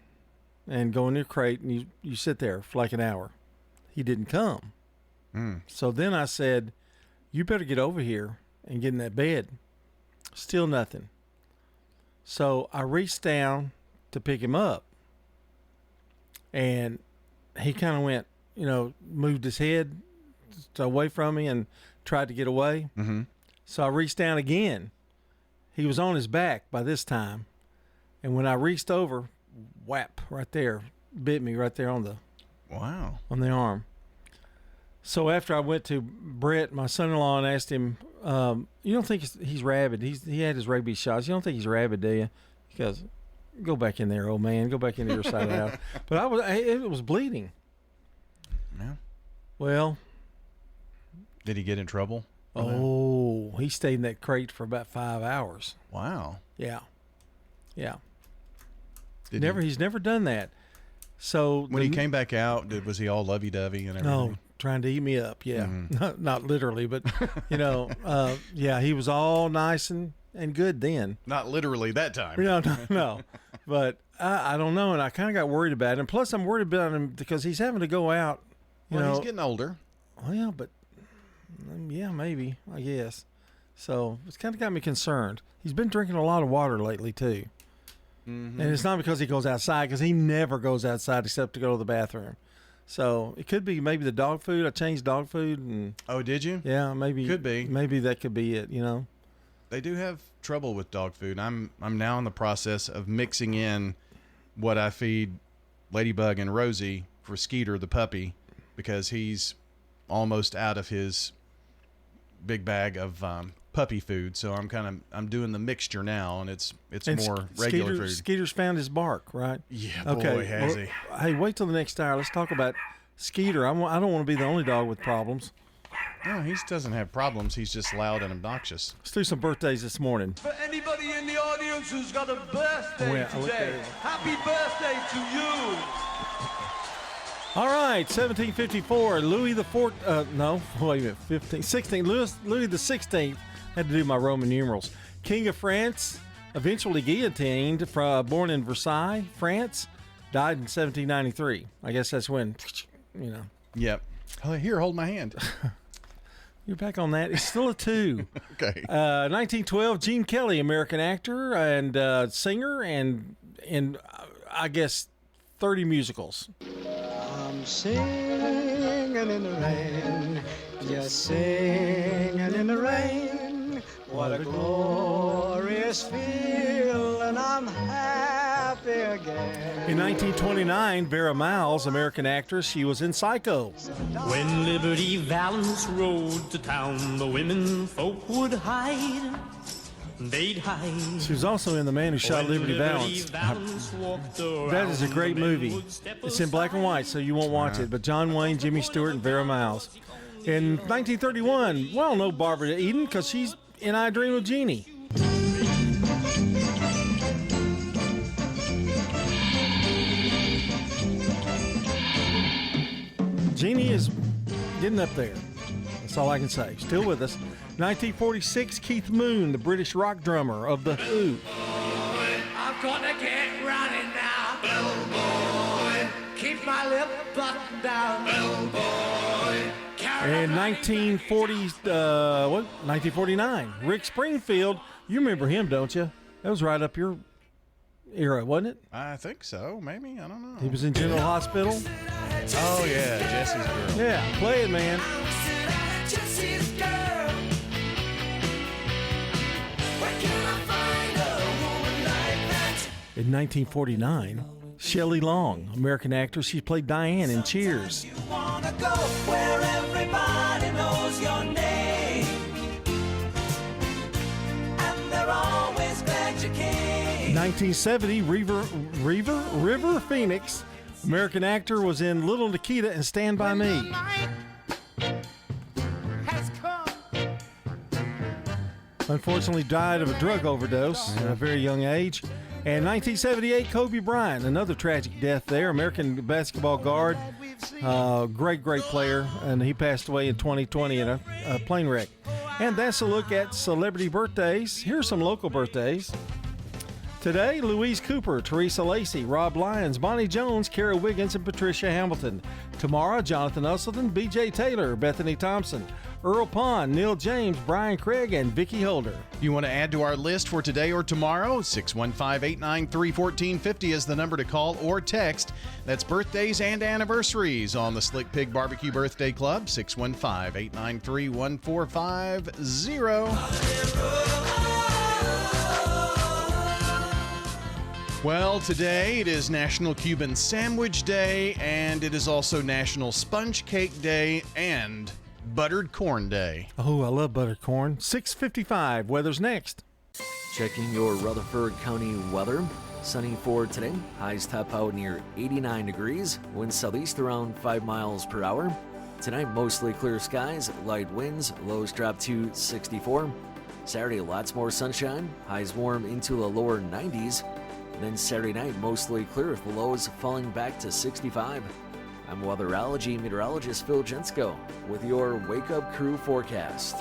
and go in your crate, and you sit there for like an hour. He didn't come. So then I said, you better get over here and get in that bed. Still nothing. So I reached down to pick him up, and he kind of went, moved his head away from me and tried to get away. Mm-hmm. So I reached down again. He was on his back by this time, and when I reached over, whap, right there, bit me right there on the arm. So after I went to Brett, my son-in-law, and asked him, you don't think he's rabid? He had his rabies shots. You don't think he's rabid, do you? He goes, go back in there, old man. Go back into your side of the house. But it was bleeding. Yeah. Well. Did he get in trouble? Oh, he stayed in that crate for about 5 hours. Wow. Yeah. Yeah. He's never done that. So when he came back out, was he all lovey-dovey and everything? No, trying to eat me up. Yeah, not literally, but yeah, he was all nice and good then. Not literally that time. No. But I don't know, and I kind of got worried about him. Plus, I'm worried about him because he's having to go out. He's getting older. Well, but yeah, maybe, I guess. So it's kind of got me concerned. He's been drinking a lot of water lately too. Mm-hmm. And it's not because he goes outside, because he never goes outside except to go to the bathroom. So it could be maybe the dog food. I changed dog food. And oh, did you? Yeah, maybe. Could be. Maybe that could be it, They do have trouble with dog food. I'm now in the process of mixing in what I feed Ladybug and Rosie for Skeeter the puppy, because he's almost out of his big bag of puppy food. So I'm doing the mixture now, and it's more regular food. Skeeter's found his bark, right? Yeah, okay. boy, has he. Hey, wait till the next hour. Let's talk about Skeeter. I don't want to be the only dog with problems. No, he doesn't have problems. He's just loud and obnoxious. Let's do some birthdays this morning. For anybody in the audience who's got a birthday today, happy birthday to you. All right, 1754, Louis the 16th, Louis the 16th, had to do my Roman numerals. King of France, eventually guillotined, born in Versailles, France, died in 1793. I guess that's when, Yep. Here, hold my hand. You're back on that. It's still a 2. Okay. 1912, Gene Kelly, American actor and singer, and I guess 30 musicals. I'm singing in the rain, just singing in the rain. What a glorious feeling, I'm happy again. In 1929, Vera Miles, American actress, she was in Psycho. When Liberty Valance rode to town, the women folk would hide. They'd hide. She was also in The Man Who Shot Liberty Valance. That is a great movie. It's in black and white, so you won't watch it. But John Wayne, Jimmy Stewart, and Vera Miles. In 1931, well, no Barbara Eden, because she's in I Dream of Jeannie. Jeannie is getting up there. That's all I can say. Still with us. 1946, Keith Moon, the British rock drummer of The Who. I'm gonna get running now. Bell boy, keep my lip buttoned down. Bell boy. In 1949, Rick Springfield. You remember him, don't you? That was right up your era, wasn't it? I think so. Maybe. I don't know. He was in General Hospital. Oh, yeah. Jesse's Girl. Yeah. Play it, man. In 1949, Shelley Long, American actress, she played Diane in Cheers. You wanna go where everybody knows your name, and they're always glad you came. 1970, River Phoenix, American actor, was in Little Nikita and Stand By Me. Unfortunately, died of a drug overdose at a very young age. And 1978, Kobe Bryant, another tragic death there. American basketball guard, great player, and he passed away in 2020 in a plane wreck. And that's a look at celebrity birthdays. Here's some local birthdays. Today, Louise Cooper, Teresa Lacey, Rob Lyons, Bonnie Jones, Kara Wiggins, and Patricia Hamilton. Tomorrow, Jonathan Usselton, B.J. Taylor, Bethany Thompson, Earl Pond, Neil James, Brian Craig, and Vicki Holder. You want to add to our list for today or tomorrow? 615-893-1450 is the number to call or text. That's birthdays and anniversaries on the Slick Pig Barbecue Birthday Club, 615-893-1450. Well, today it is National Cuban Sandwich Day, and it is also National Sponge Cake Day and Buttered Corn Day. Oh, I love buttered corn. 6:55. Weather's next. Checking your Rutherford County weather. Sunny for today. Highs top out near 89 degrees. Winds southeast around 5 miles per hour. Tonight, mostly clear skies, light winds. Lows drop to 64. Saturday, lots more sunshine. Highs warm into the lower 90s. Then Saturday night, mostly clear with the lows falling back to 65. I'm weatherology meteorologist Phil Jensko with your Wake Up Crew forecast.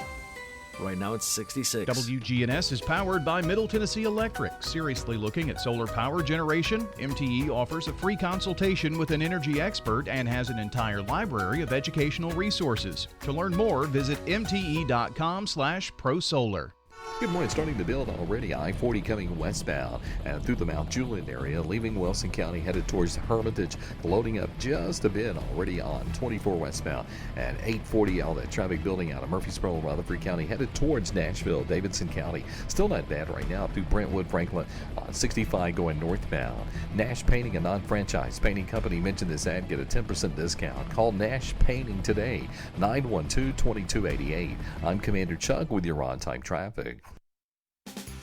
Right now it's 66. WGNS is powered by Middle Tennessee Electric. Seriously looking at solar power generation? MTE offers a free consultation with an energy expert and has an entire library of educational resources. To learn more, visit mte.com/prosolar. Good morning. Starting to build already. I-40 coming westbound and through the Mount Juliet area, leaving Wilson County, headed towards Hermitage, loading up just a bit already on 24 westbound. And 840, all that traffic building out of Murfreesboro, Rutherford County, headed towards Nashville, Davidson County. Still not bad right now through Brentwood, Franklin on 65 going northbound. Nash Painting, a non-franchise painting company, mentioned this ad, get a 10% discount. Call Nash Painting today, 912-2288. I'm Commander Chuck with your on-time traffic.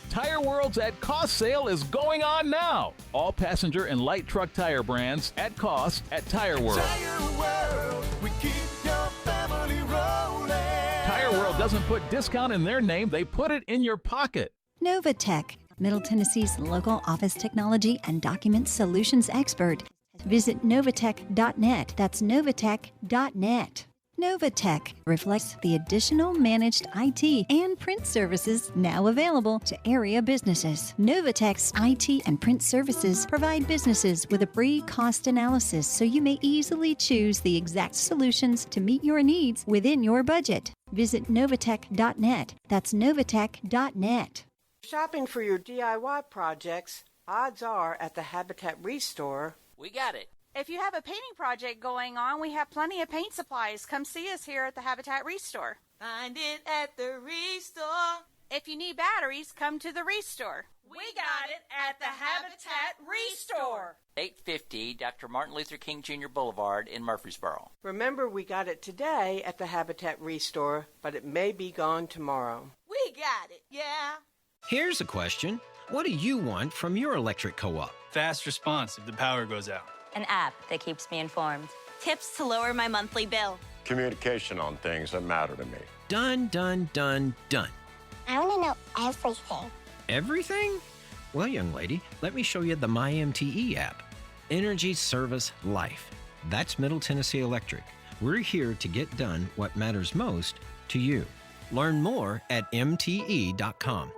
Tire World's at Cost sale is going on now. All passenger and light truck tire brands at cost at Tire World. Tire World, we keep your family rolling. Tire World doesn't put discount in their name, they put it in your pocket. Novatech, Middle Tennessee's local office technology and document solutions expert. Visit Novatech.net. That's Novatech.net. Novatech reflects the additional managed IT and print services now available to area businesses. Novatech's IT and print services provide businesses with a free cost analysis so you may easily choose the exact solutions to meet your needs within your budget. Visit Novatech.net. That's Novatech.net. Shopping for your DIY projects, odds are at the Habitat Restore. We got it. If you have a painting project going on, we have plenty of paint supplies. Come see us here at the Habitat Restore. Find it at the Restore. If you need batteries, come to the Restore. We got it at the Habitat Restore. 850 Dr. Martin Luther King Jr. Boulevard in Murfreesboro. Remember, we got it today at the Habitat Restore, but it may be gone tomorrow. We got it, yeah. Here's a question. What do you want from your electric co-op? Fast response if the power goes out. An app that keeps me informed. Tips to lower my monthly bill. Communication on things that matter to me. Done, done, done, done. I want to know everything. Everything? Well, young lady, let me show you the MyMTE app. Energy Service Life. That's Middle Tennessee Electric. We're here to get done what matters most to you. Learn more at mte.com.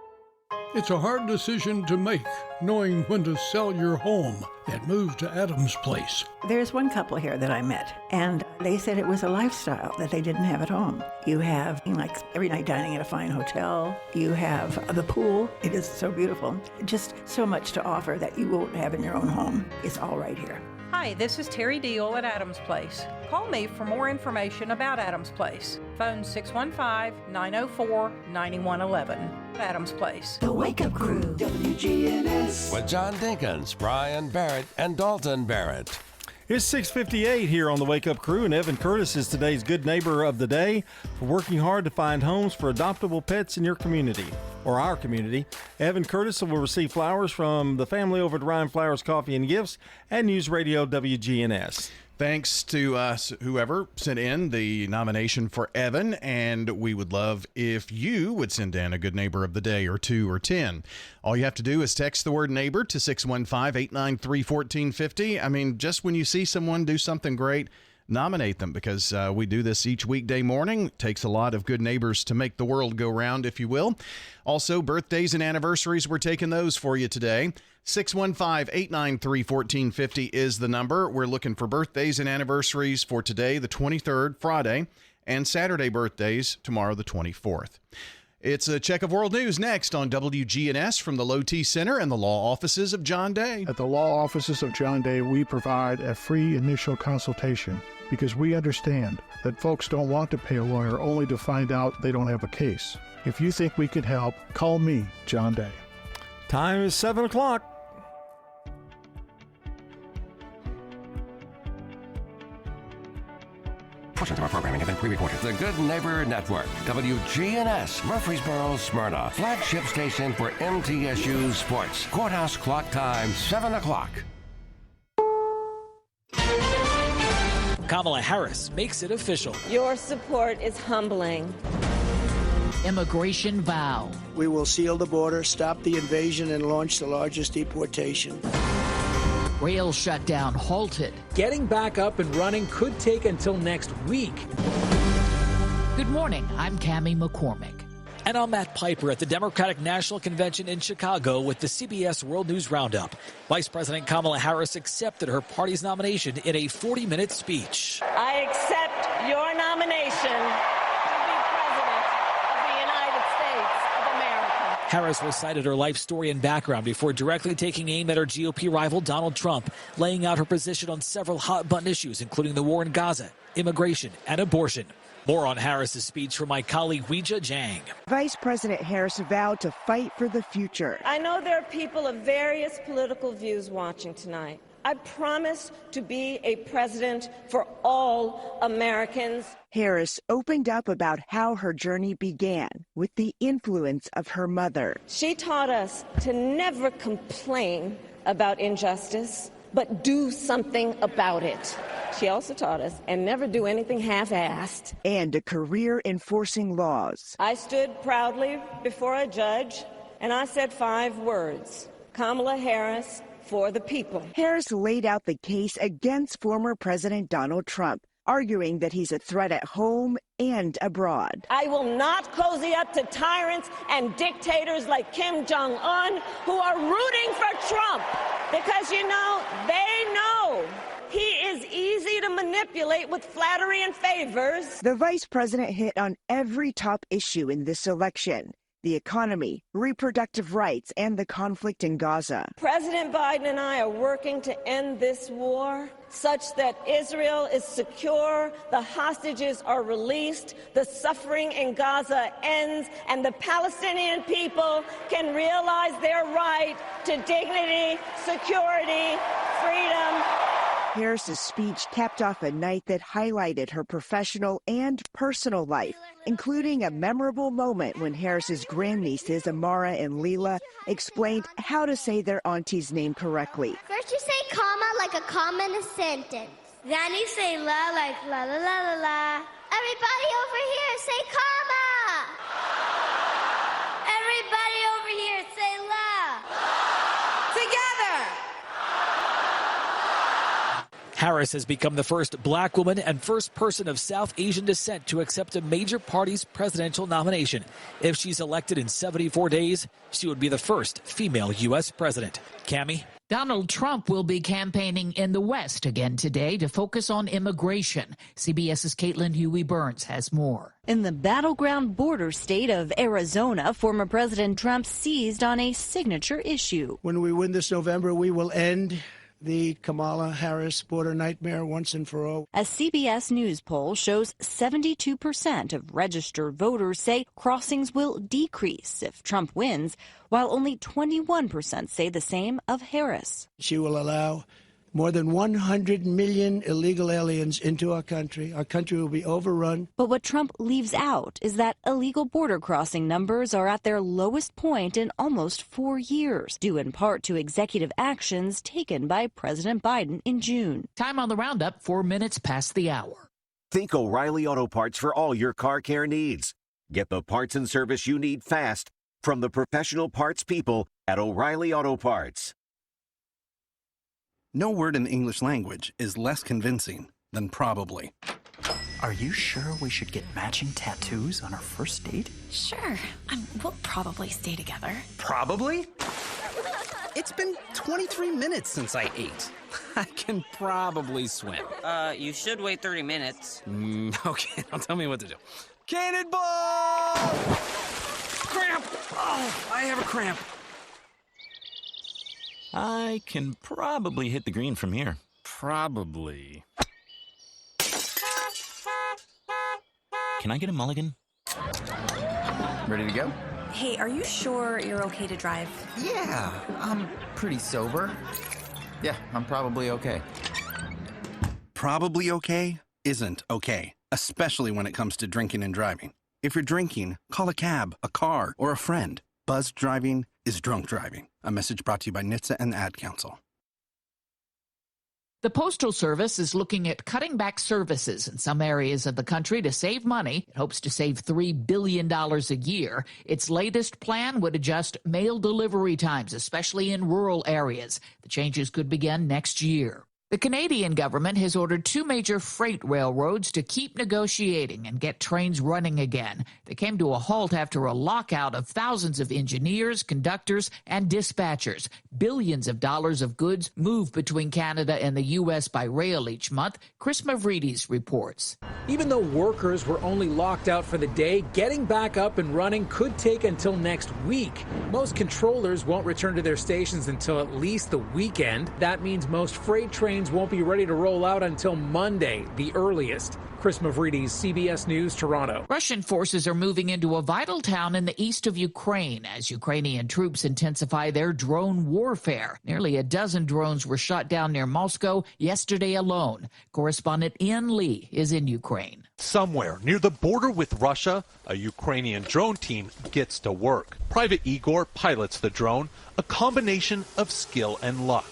It's a hard decision to make, knowing when to sell your home and move to Adams Place. There's one couple here that I met, and they said it was a lifestyle that they didn't have at home. You have, like, every night dining at a fine hotel. You have the pool. It is so beautiful. Just so much to offer that you won't have in your own home. It's all right here. Hi, this is Terry Deal at Adams Place. Call me for more information about Adams Place. Phone 615-904-9111. Adams Place. The Wake Up Crew, WGNS. With John Dinkins, Brian Barrett, and Dalton Barrett. It's 6:58 here on the Wake Up Crew, and Evan Curtis is today's Good Neighbor of the Day for working hard to find homes for adoptable pets in your community, or our community. Evan Curtis will receive flowers from the family over at Ryan Flowers Coffee and Gifts and News Radio WGNS. Thanks to whoever sent in the nomination for Evan, and we would love if you would send in a Good Neighbor of the Day or 2 or 10. All you have to do is text the word neighbor to 615-893-1450. I mean, just when you see someone do something great, nominate them, because we do this each weekday morning. It takes a lot of good neighbors to make the world go round, if you will. Also, birthdays and anniversaries, we're taking those for you today. 615-893-1450 is the number. We're looking for birthdays and anniversaries for today, the 23rd, Friday, and Saturday birthdays tomorrow, the 24th. It's a check of world news next on WGNS from the Low T Center and the law offices of John Day. At the law offices of John Day, we provide a free initial consultation because we understand that folks don't want to pay a lawyer only to find out they don't have a case. If you think we could help, call me, John Day. Time is 7 o'clock. Portions of our programming have been pre-recorded. The Good Neighbor Network, WGNS, Murfreesboro, Smyrna, flagship station for MTSU Sports. Courthouse clock time, 7 o'clock. Kamala Harris makes it official. Your support is humbling. Immigration vow. We will seal the border, stop the invasion, and launch the largest deportation. Rail shutdown halted. Getting back up and running could take until next week. Good morning, I'm Cammie McCormick. And I'm Matt Piper at the Democratic National Convention in Chicago with the CBS World News Roundup. Vice President Kamala Harris accepted her party's nomination in a 40-minute speech. I accept your nomination to be President of the United States of America. Harris recited her life story and background before directly taking aim at her GOP rival Donald Trump, laying out her position on several hot-button issues, including the war in Gaza, immigration, and abortion. More on Harris's speech from my colleague Weijia Jiang. Vice President Harris vowed to fight for the future. I know there are people of various political views watching tonight. I promise to be a president for all Americans. Harris opened up about how her journey began with the influence of her mother. She taught us to never complain about injustice, but do something about it. She also taught us, and never do anything half-assed. And a career enforcing laws. I stood proudly before a judge, and I said 5 words: Kamala Harris, for the people. Harris laid out the case against former President Donald Trump, arguing that he's a threat at home and abroad. I will not cozy up to tyrants and dictators like Kim Jong-un who are rooting for Trump because, they know he is easy to manipulate with flattery and favors. The vice president hit on every top issue in this election: the economy, reproductive rights, and the conflict in Gaza. President Biden and I are working to end this war such that Israel is secure, the hostages are released, the suffering in Gaza ends, and the Palestinian people can realize their right to dignity, security, freedom. Harris's speech capped off a night that highlighted her professional and personal life, including a memorable moment when Harris's grandnieces, Amara and Leela, explained how to say their auntie's name correctly. First you say comma like a comma in a sentence. Then you say la like la la la la la. Everybody over here say comma. Everybody over here say la. Together. Harris has become the first black woman and first person of South Asian descent to accept a major party's presidential nomination. If she's elected in 74 days, she would be the first female U.S. president. Cammie? Donald Trump will be campaigning in the West again today to focus on immigration. CBS's Caitlin Huey-Burns has more. In the battleground border state of Arizona, former President Trump seized on a signature issue. When we win this November, we will end the Kamala Harris border nightmare once and for all. A CBS News poll shows 72% of registered voters say crossings will decrease if Trump wins, while only 21% say the same of Harris. She will allow more than 100 million illegal aliens into our country. Our country will be overrun. But what Trump leaves out is that illegal border crossing numbers are at their lowest point in almost 4 years, due in part to executive actions taken by President Biden in June. Time on the roundup, 4 minutes past the hour. Think O'Reilly Auto Parts for all your car care needs. Get the parts and service you need fast from the professional parts people at O'Reilly Auto Parts. No word in the English language is less convincing than probably. Are you sure we should get matching tattoos on our first date? Sure. We'll probably stay together. Probably? It's been 23 minutes since I ate. I can probably swim. You should wait 30 minutes. Okay, now tell me what to do. Cannonball! Cramp! Oh, I have a cramp. I can probably hit the green from here. Probably. Can I get a mulligan? Ready to go? Hey, are you sure you're okay to drive? Yeah, I'm pretty sober. Yeah, I'm probably okay. Probably okay isn't okay, especially when it comes to drinking and driving. If you're drinking, call a cab, a car, or a friend. Buzzed driving is drunk driving. A message brought to you by NHTSA and the Ad Council. The Postal Service is looking at cutting back services in some areas of the country to save money. It hopes to save $3 billion a year. Its latest plan would adjust mail delivery times, especially in rural areas. The changes could begin next year. The Canadian government has ordered 2 major freight railroads to keep negotiating and get trains running again. They came to a halt after a lockout of thousands of engineers, conductors, and dispatchers. Billions of dollars of goods move between Canada and the U.S. by rail each month. Chris Mavridis reports. Even though workers were only locked out for the day, getting back up and running could take until next week. Most controllers won't return to their stations until at least the weekend. That means most freight trains won't be ready to roll out until Monday, the earliest. Chris Mavridis, CBS News, Toronto. Russian forces are moving into a vital town in the east of Ukraine as Ukrainian troops intensify their drone warfare. Nearly a dozen drones were shot down near Moscow yesterday alone. Correspondent Ian Lee is in Ukraine. Somewhere near the border with Russia, a Ukrainian drone team gets to work. Private Igor pilots the drone, a combination of skill and luck.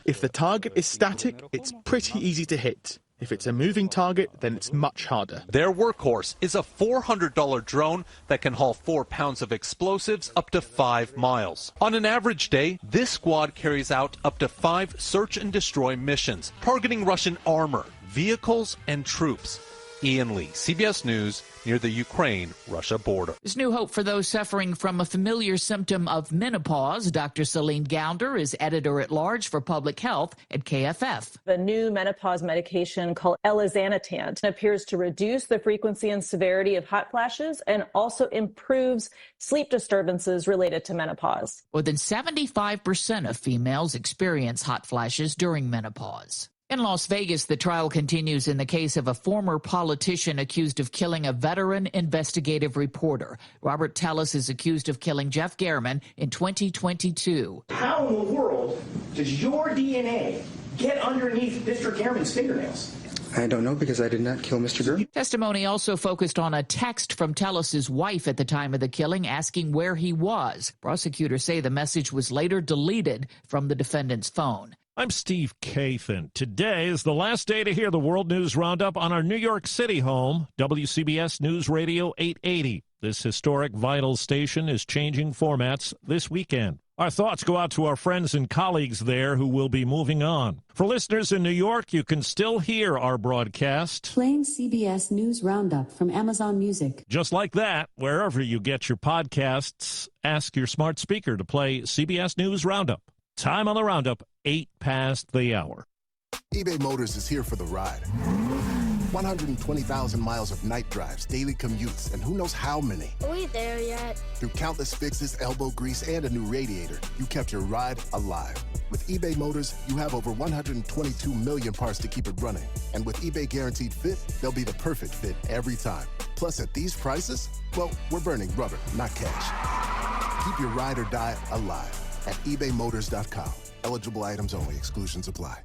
If the target is static, it's pretty easy to hit. If it's a moving target, then it's much harder. Their workhorse is a $400 drone that can haul 4 pounds of explosives up to 5 miles. On an average day, this squad carries out up to 5 search and destroy missions, targeting Russian armor, vehicles, and troops. Ian Lee, CBS News, near the Ukraine-Russia border. There's new hope for those suffering from a familiar symptom of menopause. Dr. Celine Gounder is editor-at-large for public health at KFF. The new menopause medication called elezanitant appears to reduce the frequency and severity of hot flashes and also improves sleep disturbances related to menopause. More than 75% of females experience hot flashes during menopause. In Las Vegas, the trial continues in the case of a former politician accused of killing a veteran investigative reporter. Robert Tellis is accused of killing Jeff Gehrman in 2022. How in the world does your DNA get underneath Mr. Gehrman's fingernails? I don't know because I did not kill Mr. Gehrman. Testimony also focused on a text from Tellis's wife at the time of the killing asking where he was. Prosecutors say the message was later deleted from the defendant's phone. I'm Steve Kathan. Today is the last day to hear the World News Roundup on our New York City home, WCBS News Radio 880. This historic, vital station is changing formats this weekend. Our thoughts go out to our friends and colleagues there who will be moving on. For listeners in New York, you can still hear our broadcast. Playing CBS News Roundup from Amazon Music. Just like that, wherever you get your podcasts, ask your smart speaker to play CBS News Roundup. Time on the Roundup, 8 past the hour. eBay Motors is here for the ride. 120,000 miles of night drives, daily commutes, and who knows how many. Are we there yet? Through countless fixes, elbow grease, and a new radiator, you kept your ride alive. With eBay Motors, you have over 122 million parts to keep it running. And with eBay Guaranteed Fit, they'll be the perfect fit every time. Plus, at these prices, well, we're burning rubber, not cash. Keep your ride or die alive at ebaymotors.com. Eligible items only. Exclusions apply.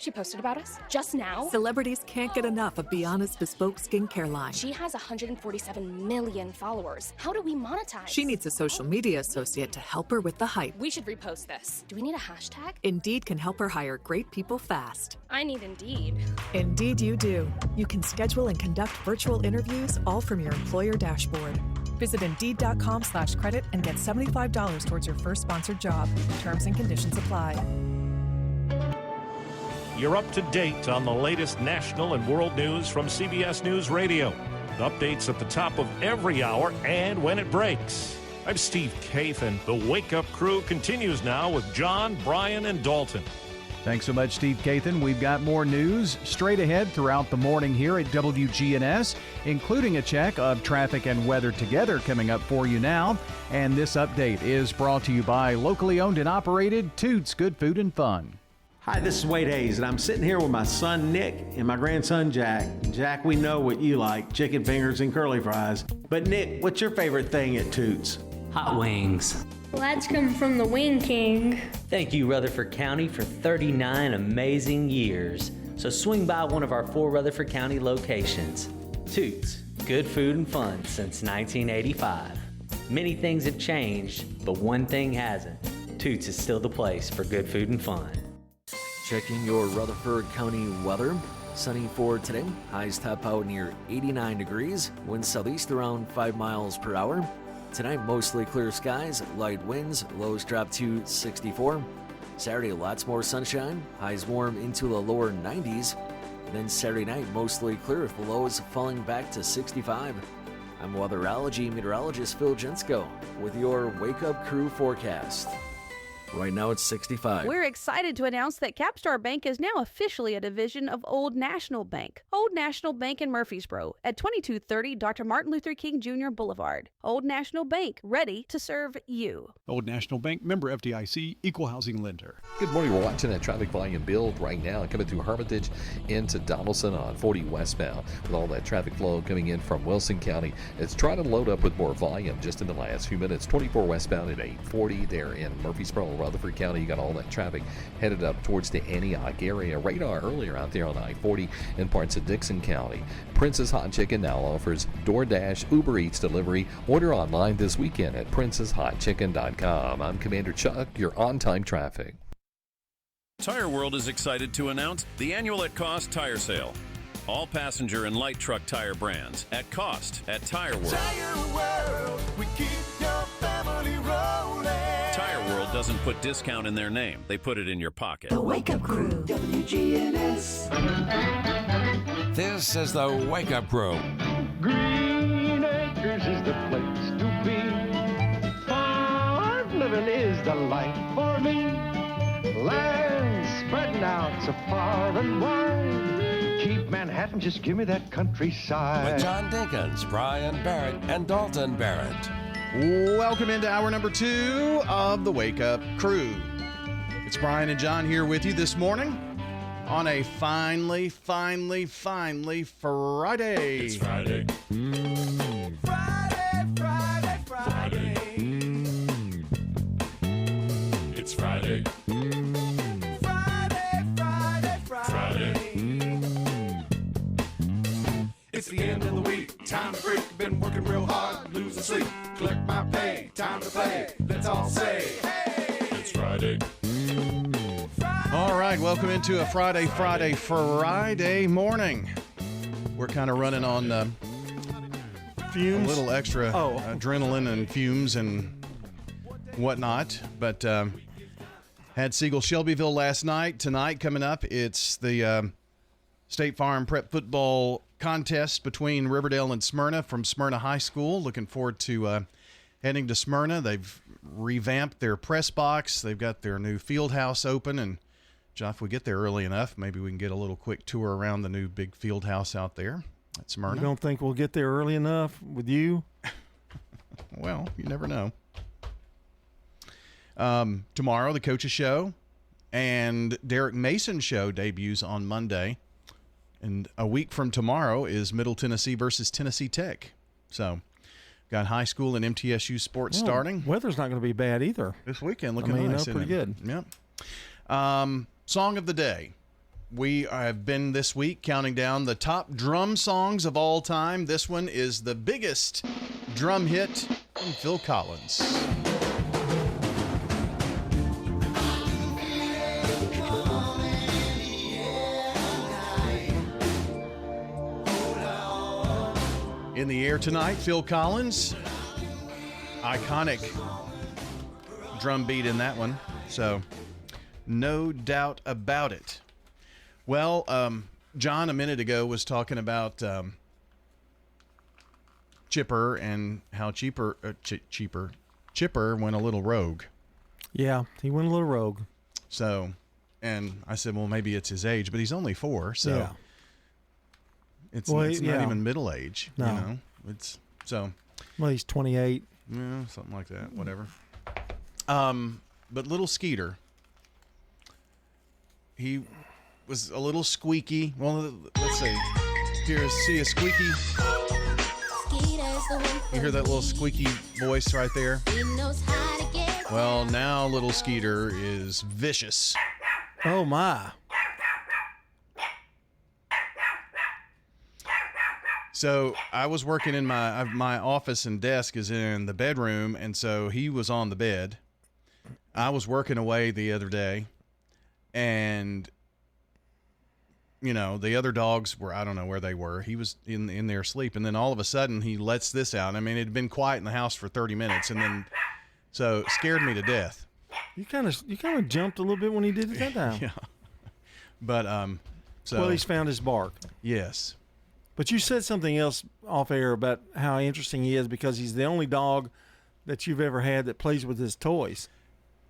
She posted about us just now. Celebrities can't get enough of Be Honest Bespoke skincare line. She has 147 million followers. How do we monetize? She needs a social media associate to help her with the hype. We should repost this. Do we need a hashtag? Indeed can help her hire great people fast. I need Indeed. Indeed you do. You can schedule and conduct virtual interviews all from your employer dashboard. Visit Indeed.com/credit and get $75 towards your first sponsored job. Terms and conditions apply. You're up to date on the latest national and world news from CBS News Radio. Updates at the top of every hour and when it breaks. I'm Steve Kathan. The Wake Up Crew continues now with John, Brian, and Dalton. Thanks so much, Steve Kathan. We've got more news straight ahead throughout the morning here at WGNS, including a check of traffic and weather together coming up for you now. And this update is brought to you by locally owned and operated Toots Good Food and Fun. Hi, this is Wade Hayes, and I'm sitting here with my son Nick and my grandson Jack. Jack, we know what you like, chicken fingers and curly fries. But Nick, what's your favorite thing at Toots? Hot wings. Lads come from the Wing King. Thank you, Rutherford County, for 39 amazing years. So swing by one of our 4 Rutherford County locations. Toots, good food and fun since 1985. Many things have changed, but one thing hasn't. Toots is still the place for good food and fun. Checking your Rutherford County weather. Sunny for today. Highs top out near 89 degrees. Winds southeast around 5 miles per hour. Tonight, mostly clear skies, light winds. Lows drop to 64. Saturday, lots more sunshine. Highs warm into the lower 90s. Then Saturday night, mostly clear with the lows falling back to 65. I'm weatherology meteorologist Phil Jensko with your Wake Up Crew forecast. Right now it's 65. We're excited to announce that Capstar Bank is now officially a division of Old National Bank. Old National Bank in Murfreesboro at 2230 Dr. Martin Luther King Jr. Boulevard. Old National Bank, ready to serve you. Old National Bank, member FDIC, equal housing lender. Good morning. We're watching that traffic volume build right now, coming through Hermitage into Donaldson on 40 westbound with all that traffic flow coming in from Wilson County. It's trying to load up with more volume just in the last few minutes. 24 westbound at 840 there in Murfreesboro, Rutherford County. You got all that traffic headed up towards the Antioch area. Radar earlier out there on I-40 in parts of Dixon County. Prince's Hot Chicken now offers DoorDash Uber Eats delivery. Order online this weekend at princeshotchicken.com. I'm Commander Chuck, your on-time traffic. Tire World is excited to announce the annual At Cost Tire Sale. All passenger and light truck tire brands at cost at Tire World. Tire World, we keep your family rolling. Tire World doesn't put discount in their name. They put it in your pocket. The Wake Up Crew, WGNS. This is the Wake Up Crew. Green Acres is the place to be. Farm living is the life for me. Land spreading out so far and wide. Keep Manhattan, just give me that countryside. With John Dinkins, Brian Barrett, and Dalton Barrett. Welcome into hour number 2 of the Wake Up Crew. It's Brian and John here with you this morning on a finally Friday. It's Friday. Friday. It's Friday. It's the end of the week, time to break. Been working real hard, losing sleep. Collect my pay, time to play. Let's all say, hey! It's Friday. All right, welcome into a Friday morning. We're kind of running on fumes, a little extra adrenaline and fumes and whatnot. But had Siegel Shelbyville last night. Tonight coming up, it's the State Farm Prep Football contest between Riverdale and Smyrna from Smyrna High School. Looking forward to heading to Smyrna. They've revamped their press box. They've got their new field house open. And, John, if we get there early enough, maybe we can get a little quick tour around the new big field house out there at Smyrna. You don't think we'll get there early enough with you? Well, you never know. Tomorrow, the Coach's Show and Derek Mason's show debuts on Monday. And a week from tomorrow is Middle Tennessee versus Tennessee Tech. So, got high school and MTSU sports starting. Weather's not going to be bad either. This weekend looking nice. Pretty good. Yep. Song of the day. We have been this week counting down the top drum songs of all time. This one is the biggest drum hit from Phil Collins. In the air tonight, Phil Collins. Iconic drum beat in that one. So, no doubt about it. Well, John a minute ago was talking about Chipper and how Chipper went a little rogue. Yeah, he went a little rogue. So, and I said, well, maybe it's his age, but he's only 4, so... Yeah. It's not even middle age, no. You know. It's so. Well, he's 28. Yeah, something like that. Whatever. But little Skeeter, he was a little squeaky. Well, let's see. See a squeaky. You hear that little squeaky voice right there? Well, now little Skeeter is vicious. Oh my. So I was working in my office and desk is in the bedroom, and so he was on the bed. I was working away the other day, and the other dogs were, I don't know where they were. He was in there asleep, and then all of a sudden he lets this out. I mean, it had been quiet in the house for 30 minutes, and then so it scared me to death. You kind of jumped a little bit when he did it that time. Yeah. But so well, he's found his bark. Yes. But you said something else off air about how interesting he is because he's the only dog that you've ever had that plays with his toys.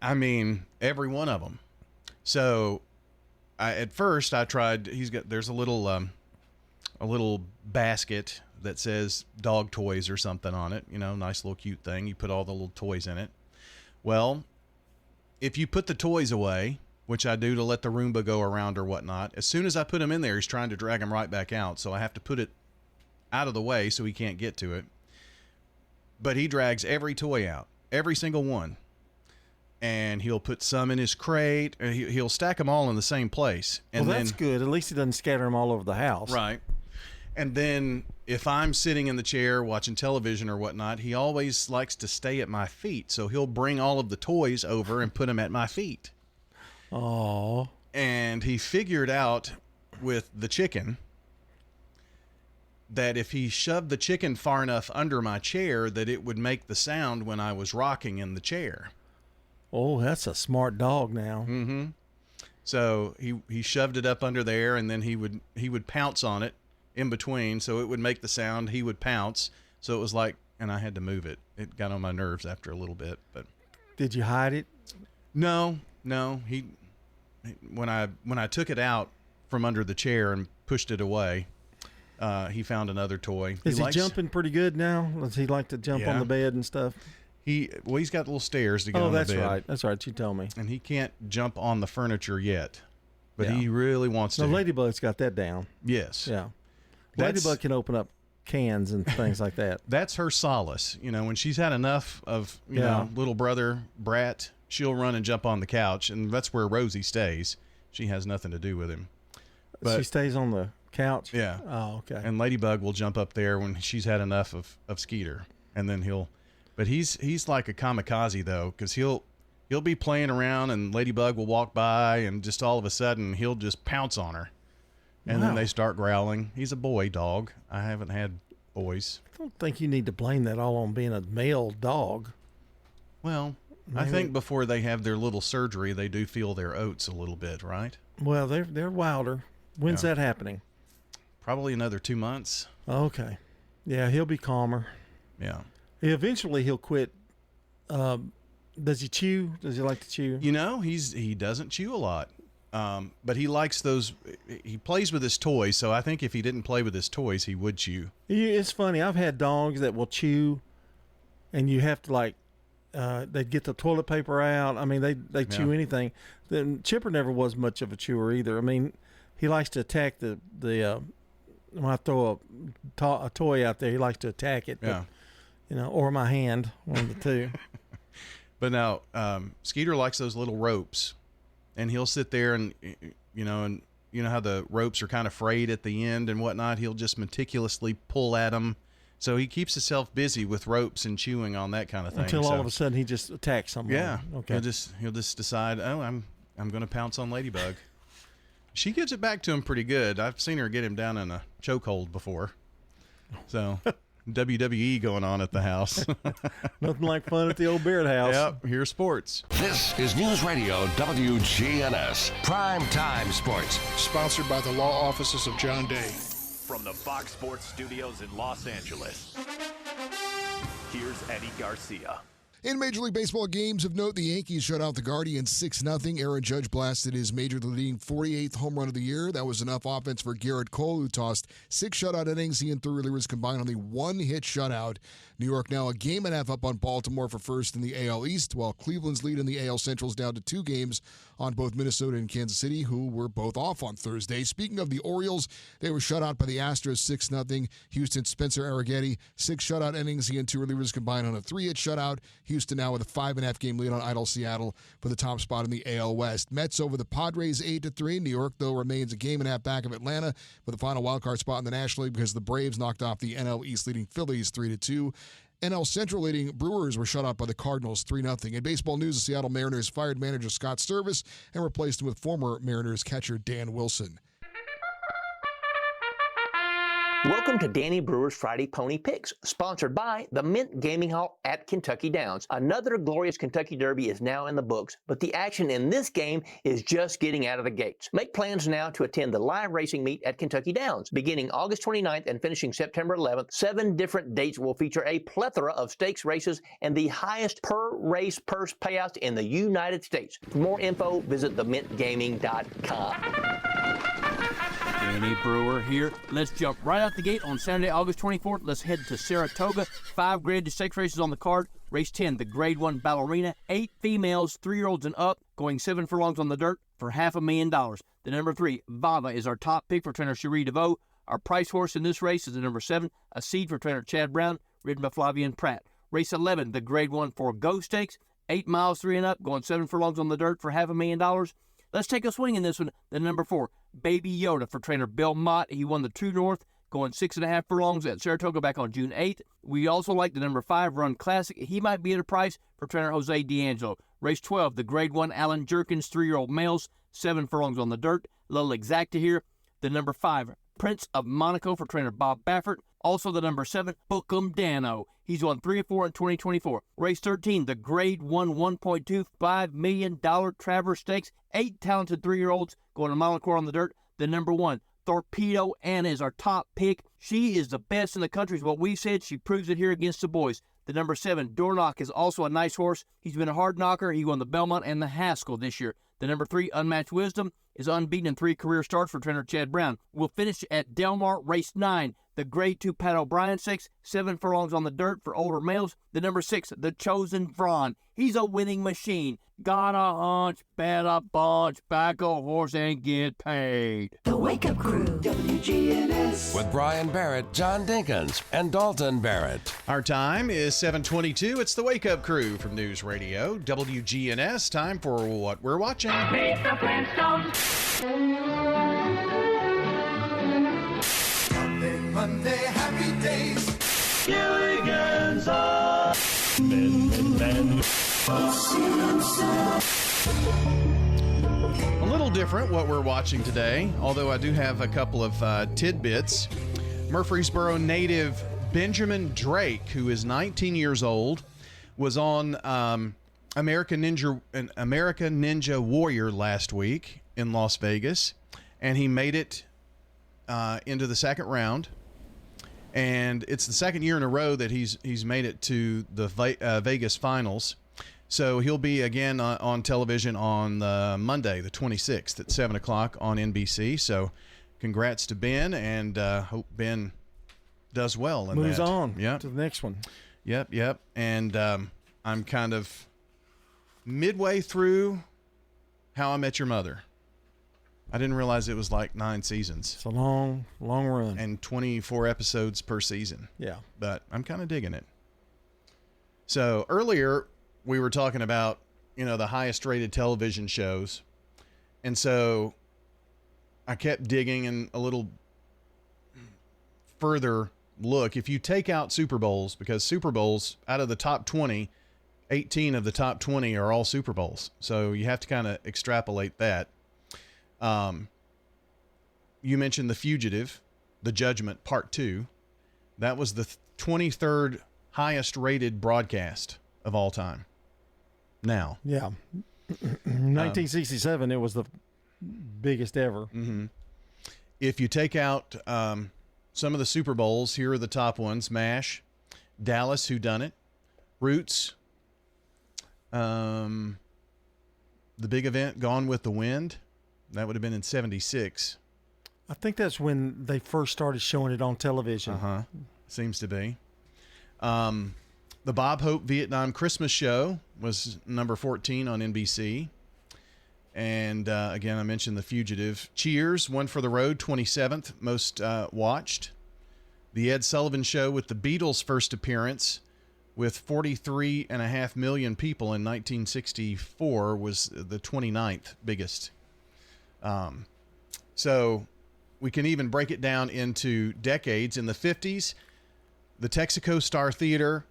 I mean, every one of them. So, at first I tried. There's a little basket that says dog toys or something on it. You know, nice little cute thing. You put all the little toys in it. Well, if you put the toys away, which I do to let the Roomba go around or whatnot, as soon as I put him in there, he's trying to drag him right back out. So I have to put it out of the way so he can't get to it. But he drags every toy out, every single one. And he'll put some in his crate. He'll stack them all in the same place. And well, that's good. At least he doesn't scatter them all over the house. Right. And then if I'm sitting in the chair watching television or whatnot, he always likes to stay at my feet. So he'll bring all of the toys over and put them at my feet. Oh. And he figured out with the chicken that if he shoved the chicken far enough under my chair that it would make the sound when I was rocking in the chair. Oh, that's a smart dog now. Mm-hmm. So he shoved it up under there, and then he would pounce on it in between, so it would make the sound. He would pounce, so it was like, and I had to move it. It got on my nerves after a little bit. But did you hide it? No. He when I took it out from under the chair and pushed it away, he found another toy. Is he jumping pretty good now? Does he like to jump on the bed and stuff? He's got little stairs to get on the bed. Oh, that's right. That's right. You told me. And he can't jump on the furniture yet, but he really wants to. No, Ladybug's got that down. Yes. Yeah. Ladybug can open up cans and things like that. That's her solace. You know, when she's had enough of, you know, little brother brat, she'll run and jump on the couch, and that's where Rosie stays. She has nothing to do with him. But, she stays on the couch? Yeah. Oh, okay. And Ladybug will jump up there when she's had enough of Skeeter, and then but he's like a kamikaze though, because he'll be playing around and Ladybug will walk by and just all of a sudden he'll just pounce on her, and then they start growling. He's a boy dog. I haven't had boys. I don't think you need to blame that all on being a male dog. Well, I think before they have their little surgery, they do feel their oats a little bit, right? Well, they're wilder. When's that happening? Probably another 2 months. Okay. Yeah, he'll be calmer. Yeah. Eventually, he'll quit. Does he chew? Does he like to chew? You know, he doesn't chew a lot, but he likes those. He plays with his toys, so I think if he didn't play with his toys, he would chew. It's funny. I've had dogs that will chew, and you have to they'd get the toilet paper out. I mean, they chew anything. Then Chipper never was much of a chewer either. I mean, he likes to attack the when I throw a toy out there, he likes to attack it. Yeah. But, or my hand, one of the two. But now, Skeeter likes those little ropes, and he'll sit there and you know how the ropes are kind of frayed at the end and whatnot. He'll just meticulously pull at them. So he keeps himself busy with ropes and chewing on that kind of thing. Until all of a sudden he just attacks someone. Yeah. Okay. He'll just decide, I'm going to pounce on Ladybug. She gives it back to him pretty good. I've seen her get him down in a chokehold before. So WWE going on at the house. Nothing like fun at the old Beard House. Yep. Here's sports. This is News Radio WGNS Prime Time Sports. Sponsored by the law offices of John Day. From the Fox Sports Studios in Los Angeles, here's Eddie Garcia. In Major League Baseball games of note, the Yankees shut out the Guardians 6-0. Aaron Judge blasted his major leading 48th home run of the year. That was enough offense for Garrett Cole, who tossed 6 shutout innings. He and 3 relievers combined only 1 hit shutout. New York now a game and a half up on Baltimore for first in the AL East, while Cleveland's lead in the AL Central is down to 2 games on both Minnesota and Kansas City, who were both off on Thursday. Speaking of the Orioles, they were shut out by the Astros 6-0. Houston's Spencer Arrighetti, 6 shutout innings. He and 2 relievers combined on a 3-hit shutout. Houston now with a 5.5 game lead on idle Seattle for the top spot in the AL West. Mets over the Padres 8-3. New York, though, remains a game and a half back of Atlanta for the final wildcard spot in the National League because the Braves knocked off the NL East leading Phillies 3-2. NL Central leading Brewers were shut out by the Cardinals 3-0. In baseball news, the Seattle Mariners fired manager Scott Service and replaced him with former Mariners catcher Dan Wilson. Welcome to Danny Brewer's Friday Pony Picks, sponsored by the Mint Gaming Hall at Kentucky Downs. Another glorious Kentucky Derby is now in the books, but the action in this game is just getting out of the gates. Make plans now to attend the live racing meet at Kentucky Downs. Beginning August 29th and finishing September 11th, 7 different dates will feature a plethora of stakes races and the highest per race purse payouts in the United States. For more info, visit themintgaming.com. Danny Brewer here. Let's jump right out the gate on Saturday, August 24th. Let's head to Saratoga. 5 graded stakes races on the card. Race 10, the Grade 1 Ballerina. 8 females, 3-year-olds and up, going 7 furlongs on the dirt for $500,000. The number 3, Vava, is our top pick for trainer Cherie DeVoe. Our price horse in this race is the number 7, A Seed for trainer Chad Brown, ridden by Flavian Pratt. Race 11, the Grade 1 Forgo Stakes. 8 miles, 3 and up, going 7 furlongs on the dirt for $500,000. Let's take a swing in this one. The number 4, Baby Yoda for trainer Bill Mott. He won the True North, going 6.5 furlongs at Saratoga back on June 8th. We also like the number 5, Run Classic. He might be at a price for trainer Jose D'Angelo. Race 12, the Grade 1 Alan Jerkins, 3-year-old males, 7 furlongs on the dirt. A little exacta here. The number 5, Prince of Monaco for trainer Bob Baffert. Also the number 7, Bookham Dano. He's won 3 or 4 in 2024. Race 13, the Grade 1 $1.25 million Travers Stakes. 8 talented 3-year-olds going a mile and a quarter on the dirt. The number 1, Torpedo Anna, is our top pick. She is the best in the country, is what we said. She proves it here against the boys. The number 7, Dornock, is also a nice horse. He's been a hard knocker. He won the Belmont and the Haskell this year. The number 3, Unmatched Wisdom, is unbeaten in 3 career starts for trainer Chad Brown. We'll finish at Del Mar, race 9, the Grade 2 Pat O'Brien Stakes, 7 furlongs on the dirt for older males. The number 6, the Chosen Vron. He's a winning machine. Got a hunch, bet a bunch, back a horse and get paid. The Wake Up Crew, WGNS. With Brian Barrett, John Dinkins, and Dalton Barrett. Our time is 7:22. It's the Wake Up Crew from News Radio, WGNS. Time for what we're watching. Meet the Flintstones. Monday, happy days. Gilligan's Island. A little different what we're watching today, although I do have a couple of tidbits. Murfreesboro native Benjamin Drake, who is 19 years old, was on American Ninja Warrior last week in Las Vegas, and he made it into the second round. And it's the second year in a row that he's made it to the Vegas finals. So he'll be again on television on Monday, the 26th at 7 o'clock on NBC. So congrats to Ben, and hope Ben does well. And moves on to the next one. Yep. And I'm kind of midway through How I Met Your Mother. I didn't realize it was like 9 seasons. It's a long run. And 24 episodes per season. Yeah. But I'm kind of digging it. So earlier we were talking about, the highest rated television shows. And so I kept digging in a little further look. If you take out Super Bowls, because Super Bowls, out of the top 20, 18 of the top 20 are all Super Bowls. So you have to kind of extrapolate that. You mentioned The Fugitive, The Judgment, Part 2. That was the 23rd highest rated broadcast of all time. Now. Yeah. 1967, it was the biggest ever. Mm-hmm. If you take out some of the Super Bowls, here are the top ones. MASH, Dallas, Whodunit, Roots, the big event, Gone with the Wind. That would have been in 76. I think that's when they first started showing it on television. Seems to be. The Bob Hope Vietnam Christmas Show was number 14 on NBC. And again, I mentioned The Fugitive. Cheers, One for the Road, 27th most watched. The Ed Sullivan Show with the Beatles' first appearance with 43.5 million people in 1964 was the 29th biggest. So we can even break it down into decades. In the 50s, the Texaco Star Theater,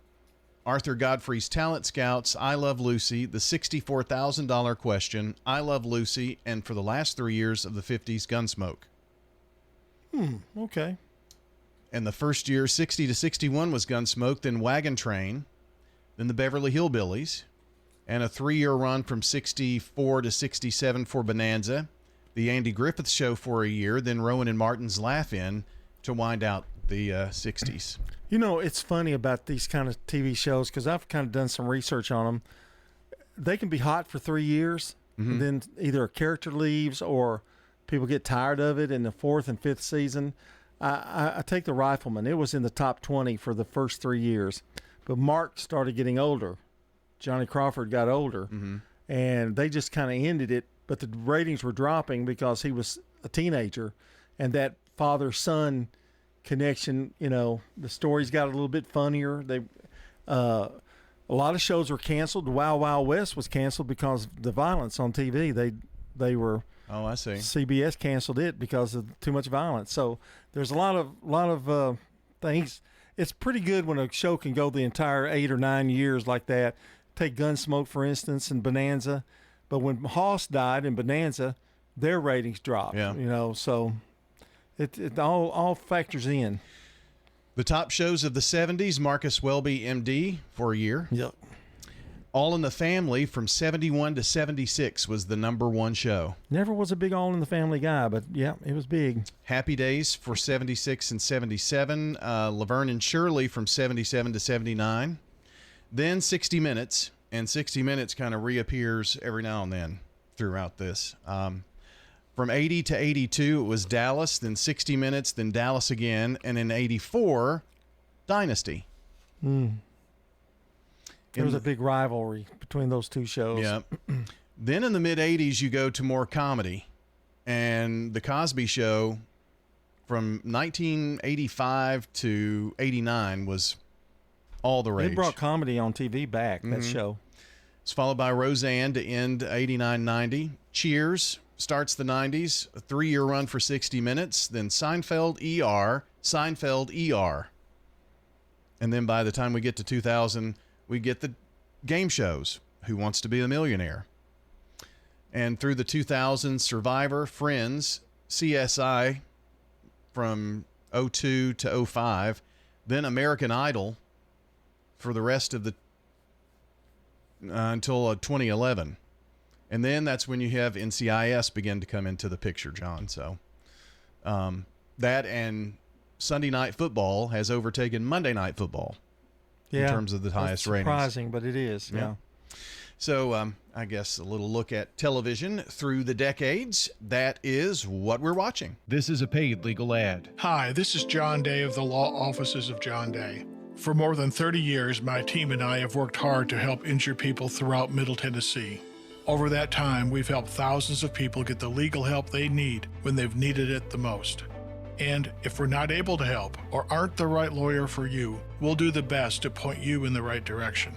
Arthur Godfrey's Talent Scouts, I Love Lucy, the $64,000 Question, I Love Lucy, and for the last 3 years of the 50s, Gunsmoke. Okay. And the first year, 60 to 61, was Gunsmoke, then Wagon Train, then the Beverly Hillbillies, and a 3-year run from 64 to 67 for Bonanza, the Andy Griffith Show for a year, then Rowan and Martin's Laugh-In to wind out the 60s. You know, it's funny about these kind of TV shows because I've kind of done some research on them. They can be hot for 3 years, and then either a character leaves or people get tired of it in the 4th and 5th season. I take The Rifleman. It was in the top 20 for the first 3 years. But Mark started getting older. Johnny Crawford got older. And they just kind of ended it. But the ratings were dropping because he was a teenager. And that father-son connection, you know, the stories got a little bit funnier. A lot of shows were canceled. Wild Wild West was canceled because of the violence on TV. They were... Oh, I see. CBS canceled it because of too much violence. So there's a lot of things. It's pretty good when a show can go the entire 8 or 9 years like that. Take Gunsmoke, for instance, and Bonanza. But when Hoss died in Bonanza, their ratings dropped. Yeah. You know, so it all factors in. The top shows of the 70s, Marcus Welby, MD, for a year. Yep. All in the Family from 71 to 76 was the number one show. Never was a big All in the Family guy, but yeah, it was big. Happy Days for 76 and 77. Laverne and Shirley from 77 to 79. Then 60 Minutes, and 60 Minutes kind of reappears every now and then throughout this. From 80 to 82, it was Dallas, then 60 Minutes, then Dallas again, and in 84, Dynasty. There was a big rivalry between those two shows. Yeah. Then in the mid-'80s, you go to more comedy. And The Cosby Show from 1985 to 89 was all the rage. It brought comedy on TV back, that show. It's followed by Roseanne to end 89-90. Cheers starts the 90s, a 3-year run for 60 Minutes. Then Seinfeld, ER. And then by the time we get to 2000... we get the game shows, Who Wants to Be a Millionaire? And through the 2000s, Survivor, Friends, CSI from 02 to 05, then American Idol for the rest of the until 2011. And then that's when you have NCIS begin to come into the picture, John. So that and Sunday Night Football has overtaken Monday Night Football. In terms of the highest ratings. Surprising, but it is, yeah. So I guess a little look at television through the decades. That is what we're watching. This is a paid legal ad. Hi, this is John Day of the Law Offices of John Day. For more than 30 years, my team and I have worked hard to help injured people throughout Middle Tennessee. Over that time, we've helped thousands of people get the legal help they need when they've needed it the most. And if we're not able to help or aren't the right lawyer for you, we'll do the best to point you in the right direction.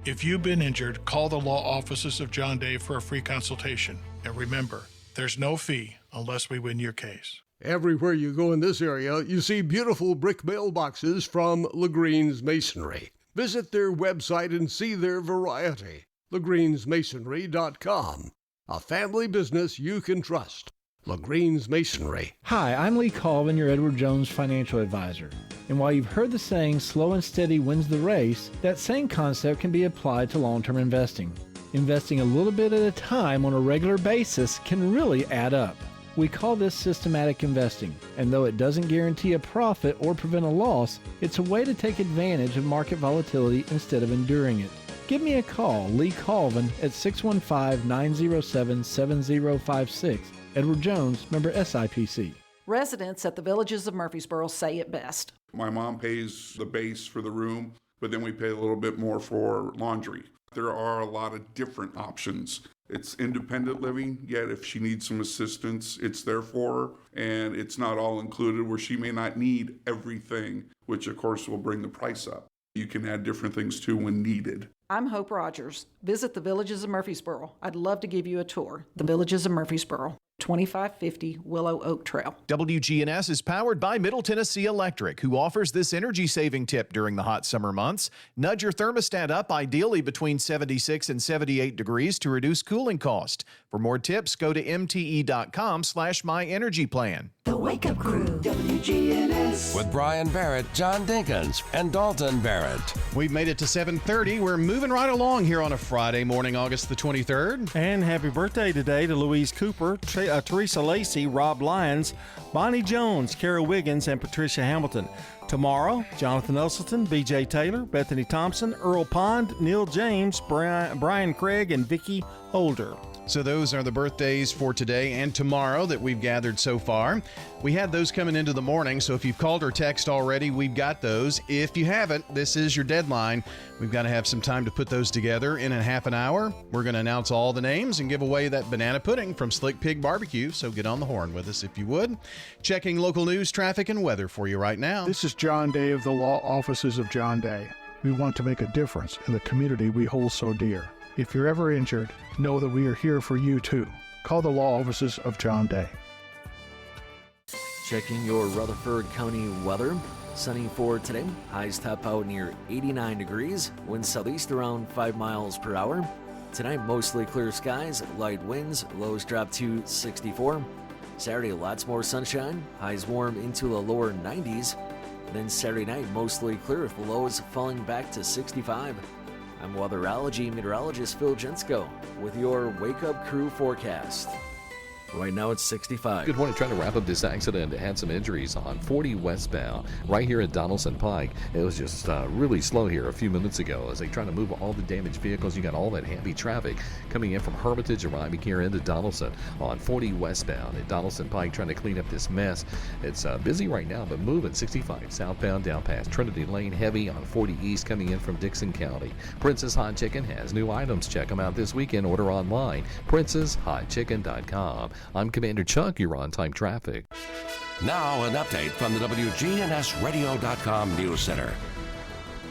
If you've been injured, call the Law Offices of John Day for a free consultation. And remember, there's no fee unless we win your case. Everywhere you go in this area, you see beautiful brick mailboxes from LaGreen's Masonry. Visit their website and see their variety. LaGreensMasonry.com. A family business you can trust. LaGreen's Masonry. Hi, I'm Lee Colvin, your Edward Jones financial advisor. And while you've heard the saying, slow and steady wins the race, that same concept can be applied to long-term investing. Investing a little bit at a time on a regular basis can really add up. We call this systematic investing, and though it doesn't guarantee a profit or prevent a loss, it's a way to take advantage of market volatility instead of enduring it. Give me a call, Lee Colvin, at 615-907-7056. Edward Jones, member SIPC. Residents at the Villages of Murfreesboro say it best. My mom pays the base for the room, but then we pay a little bit more for laundry. There are a lot of different options. It's independent living, yet if she needs some assistance, it's there for her, and it's not all included where she may not need everything, which of course will bring the price up. You can add different things too when needed. I'm Hope Rogers. Visit the Villages of Murfreesboro. I'd love to give you a tour. The Villages of Murfreesboro, 2550 Willow Oak Trail. WGNS is powered by Middle Tennessee Electric, who offers this energy-saving tip during the hot summer months. Nudge your thermostat up, ideally between 76 and 78 degrees to reduce cooling cost. For more tips, go to mte.com/myenergyplan. The Wake Up Crew, WGNS. With Brian Barrett, John Dinkins, and Dalton Barrett. We've made it to 7:30. We're moving right along here on a Friday morning, August the 23rd. And happy birthday today to Louise Cooper, Teresa Lacey, Rob Lyons, Bonnie Jones, Kara Wiggins, and Patricia Hamilton. Tomorrow, Jonathan Usselton, BJ Taylor, Bethany Thompson, Earl Pond, Neil James, Brian Craig, and Vicky Holder. So those are the birthdays for today and tomorrow that we've gathered so far. We had those coming into the morning, so if you've called or texted already, we've got those. If you haven't, this is your deadline. We've got to have some time to put those together. In a half an hour, we're going to announce all the names and give away that banana pudding from Slick Pig Barbecue, so get on the horn with us if you would. Checking local news, traffic, and weather for you right now. This is John Day of the Law Offices of John Day. We want to make a difference in the community we hold so dear. If you're ever injured, know that we are here for you too. Call the law offices of John Day. Checking your Rutherford County weather. Sunny for today. Highs top out near 89 degrees. Winds southeast around 5 miles per hour. Tonight, mostly clear skies, light winds. Lows drop to 64. Saturday, lots more sunshine. Highs warm into the lower 90s. Then Saturday night, mostly clear with the lows falling back to 65. I'm weatherology meteorologist Phil Jensko with your Wake Up Crew forecast. Right now it's 65. Good morning. Trying to wrap up this accident. Had some injuries on 40 westbound right here at Donaldson Pike. It was just really slow here a few minutes ago as they try to move all the damaged vehicles. You got all that heavy traffic coming in from Hermitage arriving here into Donaldson on 40 westbound at Donaldson Pike, trying to clean up this mess. It's busy right now, but moving 65 southbound down past Trinity Lane, heavy on 40 east coming in from Dixon County. Princess Hot Chicken has new items. Check them out this weekend. Order online, princesshotchicken.com. I'm Commander Chuck. You're on time traffic. Now an update from the WGNSradio.com News Center.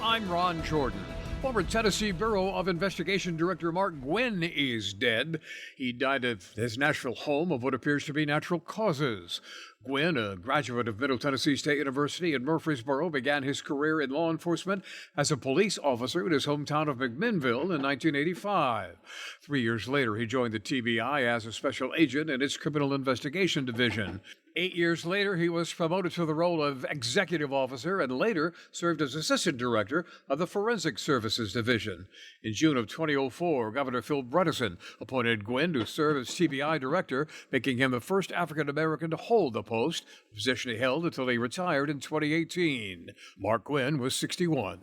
I'm Ron Jordan. Former Tennessee Bureau of Investigation Director Mark Gwynn is dead. He died at his Nashville home of what appears to be natural causes. Gwynn, a graduate of Middle Tennessee State University in Murfreesboro, began his career in law enforcement as a police officer in his hometown of McMinnville in 1985. 3 years later, he joined the TBI as a special agent in its Criminal Investigation Division. 8 years later, he was promoted to the role of executive officer and later served as assistant director of the Forensic Services Division. In June of 2004, Governor Phil Bredesen appointed Gwynn to serve as TBI director, making him the first African-American to hold the post, a position he held until he retired in 2018. Mark Gwynn was 61.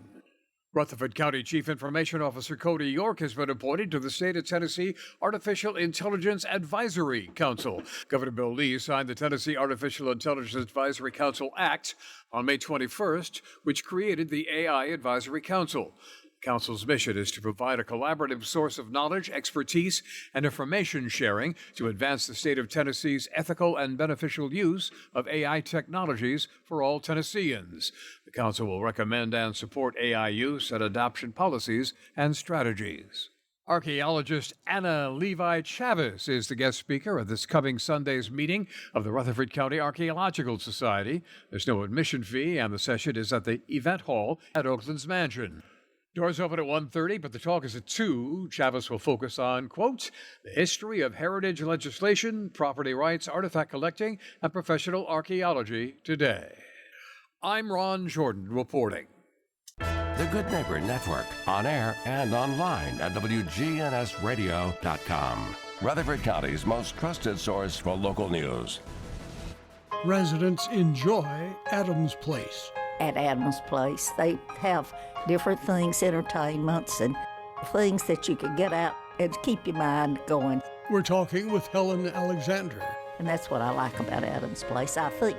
Rutherford County Chief Information Officer Cody York has been appointed to the State of Tennessee Artificial Intelligence Advisory Council. Governor Bill Lee signed the Tennessee Artificial Intelligence Advisory Council Act on May 21st, which created the AI Advisory Council. The Council's mission is to provide a collaborative source of knowledge, expertise, and information sharing to advance the state of Tennessee's ethical and beneficial use of AI technologies for all Tennesseans. The Council will recommend and support AI use and adoption policies and strategies. Archaeologist Anna Levi Chavez is the guest speaker at this coming Sunday's meeting of the Rutherford County Archaeological Society. There's no admission fee, and the session is at the Event Hall at Oakland's Mansion. Doors open at 1:30, but the talk is at 2. Chavez will focus on, quote, the history of heritage legislation, property rights, artifact collecting, and professional archaeology today. I'm Ron Jordan reporting. The Good Neighbor Network, on air and online at WGNSradio.com. Rutherford County's most trusted source for local news. Residents enjoy Adams Place. At Adams Place, they have different things, entertainments, and things that you can get out and keep your mind going. We're talking with Helen Alexander. And that's what I like about Adams Place. I think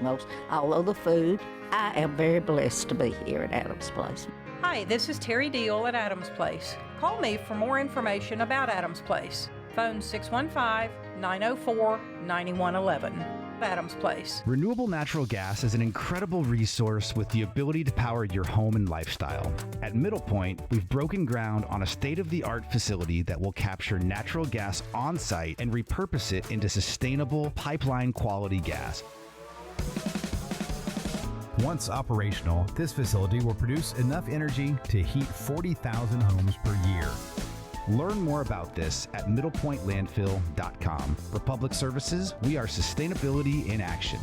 although the food, I am very blessed to be here at Adams Place. Hi, this is Terry Deal at Adams Place. Call me for more information about Adams Place. Phone 615-904-9111. Adams Place. Renewable natural gas is an incredible resource with the ability to power your home and lifestyle. At Middle Point, we've broken ground on a state-of-the-art facility that will capture natural gas on-site and repurpose it into sustainable pipeline-quality gas. Once operational, this facility will produce enough energy to heat 40,000 homes per year. Learn more about this at middlepointlandfill.com. For public services, we are sustainability in action.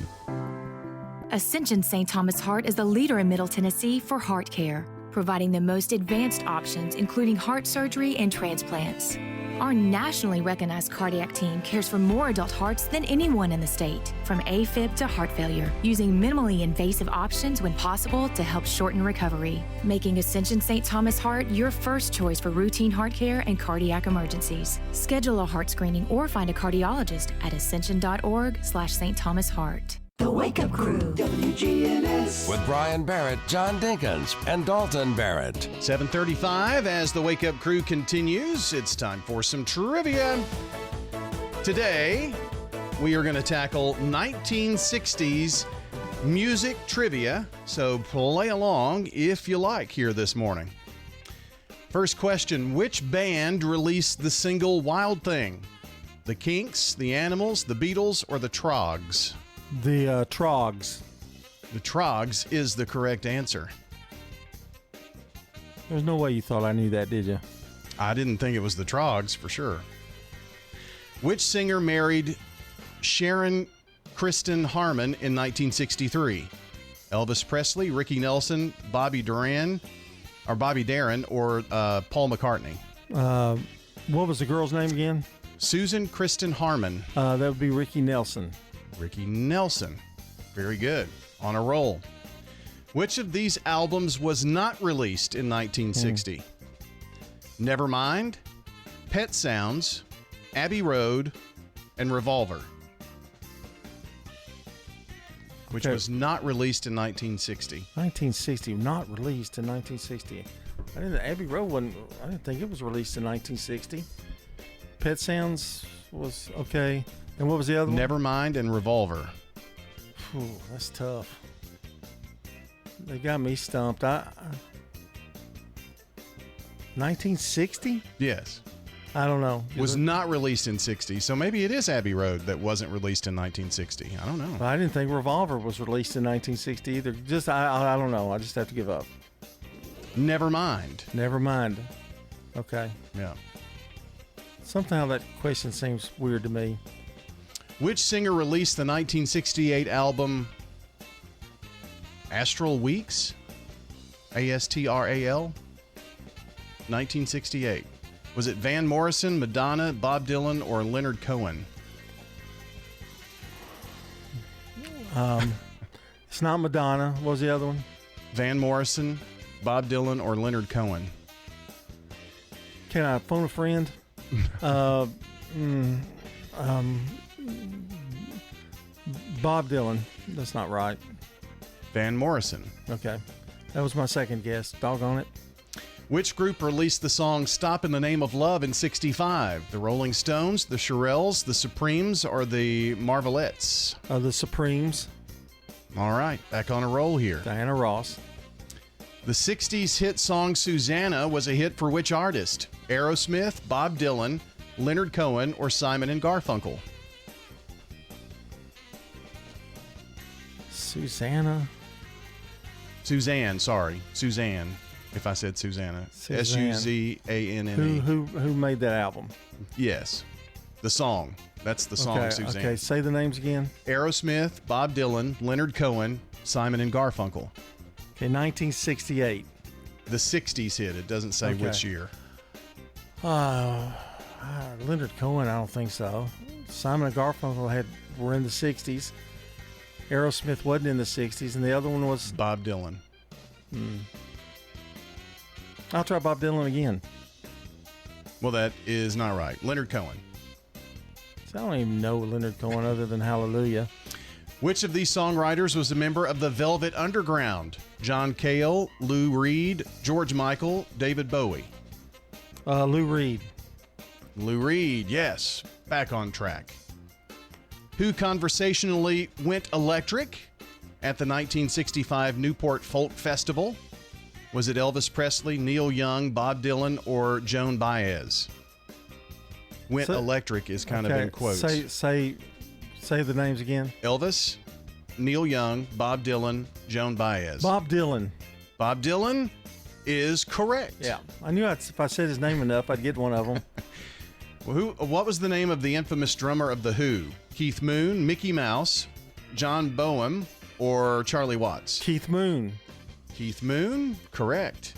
Ascension St. Thomas Heart is the leader in Middle Tennessee for heart care, providing the most advanced options, including heart surgery and transplants. Our nationally recognized cardiac team cares for more adult hearts than anyone in the state, from AFib to heart failure, using minimally invasive options when possible to help shorten recovery, making Ascension St. Thomas Heart your first choice for routine heart care and cardiac emergencies. Schedule a heart screening or find a cardiologist at ascension.org/St. Thomas Heart. The Wake Up Crew, WGNS. With Brian Barrett, John Dinkins, and Dalton Barrett. 7:35 as the Wake Up Crew continues. It's time for some trivia. Today, we are going to tackle 1960s music trivia, so play along if you like here this morning. First question, which band released the single Wild Thing? The Kinks, the Animals, the Beatles, or the Troggs? The Troggs. The Troggs is the correct answer. There's no way you thought I knew that, did you? I didn't think it was the Troggs for sure. Which singer married Sharon Kristen Harmon in 1963? Elvis Presley, Ricky Nelson, Bobby Darin, or Paul McCartney? What was the girl's name again? Susan Kristen Harmon. That would be Ricky Nelson. Ricky Nelson. Very good. On a roll. Which of these albums was not released in 1960? Nevermind, Pet Sounds, Abbey Road, and Revolver. Which was not released in 1960. 1960, not released in 1960. Abbey Road wasn't. I didn't think it was released in 1960. Pet Sounds was okay. And what was the other one? Nevermind and Revolver. Ooh, that's tough. They got me stumped. 1960? Yes. I don't know. Was not released in 60, so maybe it is Abbey Road that wasn't released in 1960. I don't know. I didn't think Revolver was released in 1960 either. Just I don't know. I just have to give up. Nevermind. Okay. Yeah. Somehow that question seems weird to me. Which singer released the 1968 album Astral Weeks? ASTRAL? 1968. Was it Van Morrison, Madonna, Bob Dylan, or Leonard Cohen? It's not Madonna. What was the other one? Van Morrison, Bob Dylan, or Leonard Cohen? Can I phone a friend? Bob Dylan. That's not right. Van Morrison. Okay. That was my second guess. Doggone it. Which group released the song Stop in the Name of Love in 65? The Rolling Stones, the Shirelles, the Supremes, or the Marvelettes? The Supremes. All right, back on a roll here. Diana Ross. The 60s hit song Susanna was a hit for which artist? Aerosmith, Bob Dylan, Leonard Cohen, or Simon and Garfunkel? Suzanne, if I said Susanna. Suzanne. Suzanne. Who made that album? Yes. The song. That's the song, Suzanne. Okay, say the names again. Aerosmith, Bob Dylan, Leonard Cohen, Simon and Garfunkel. Okay, 1968. The 60s hit. It doesn't say which year. Leonard Cohen, I don't think so. Simon and Garfunkel were in the 60s. Aerosmith wasn't in the 60s, and the other one was Bob Dylan. I'll try Bob Dylan again. Well, that is not right. Leonard Cohen. I don't even know Leonard Cohen other than Hallelujah. Which of these songwriters was a member of the Velvet Underground? John Cale, Lou Reed, George Michael, David Bowie. Lou Reed. Lou Reed, yes. Back on track. Who conversationally went electric at the 1965 Newport Folk Festival? Was it Elvis Presley, Neil Young, Bob Dylan, or Joan Baez? Went electric is kind of in quotes. Say the names again. Elvis, Neil Young, Bob Dylan, Joan Baez. Bob Dylan. Bob Dylan is correct. Yeah, I knew if I said his name enough, I'd get one of them. What was the name of the infamous drummer of The Who? Keith Moon, Mickey Mouse, John Bonham, or Charlie Watts? Keith Moon. Keith Moon, correct.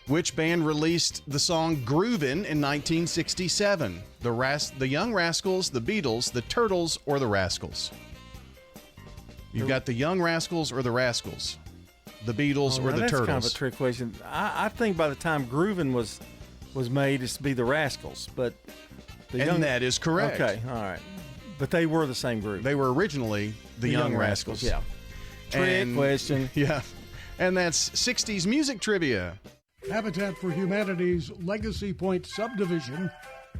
Which band released the song Groovin' in 1967? The Young Rascals, the Beatles, the Turtles, or the Rascals? You've got the Young Rascals or the Rascals? The Beatles or the that's Turtles? Kind of a trick question. I think by the time Groovin' was made, it's to be the Rascals, but that is correct. Okay, all right. But they were the same group. They were originally the Young Rascals. Yeah. Trick question. Yeah. And that's 60s music trivia. Habitat for Humanity's Legacy Point subdivision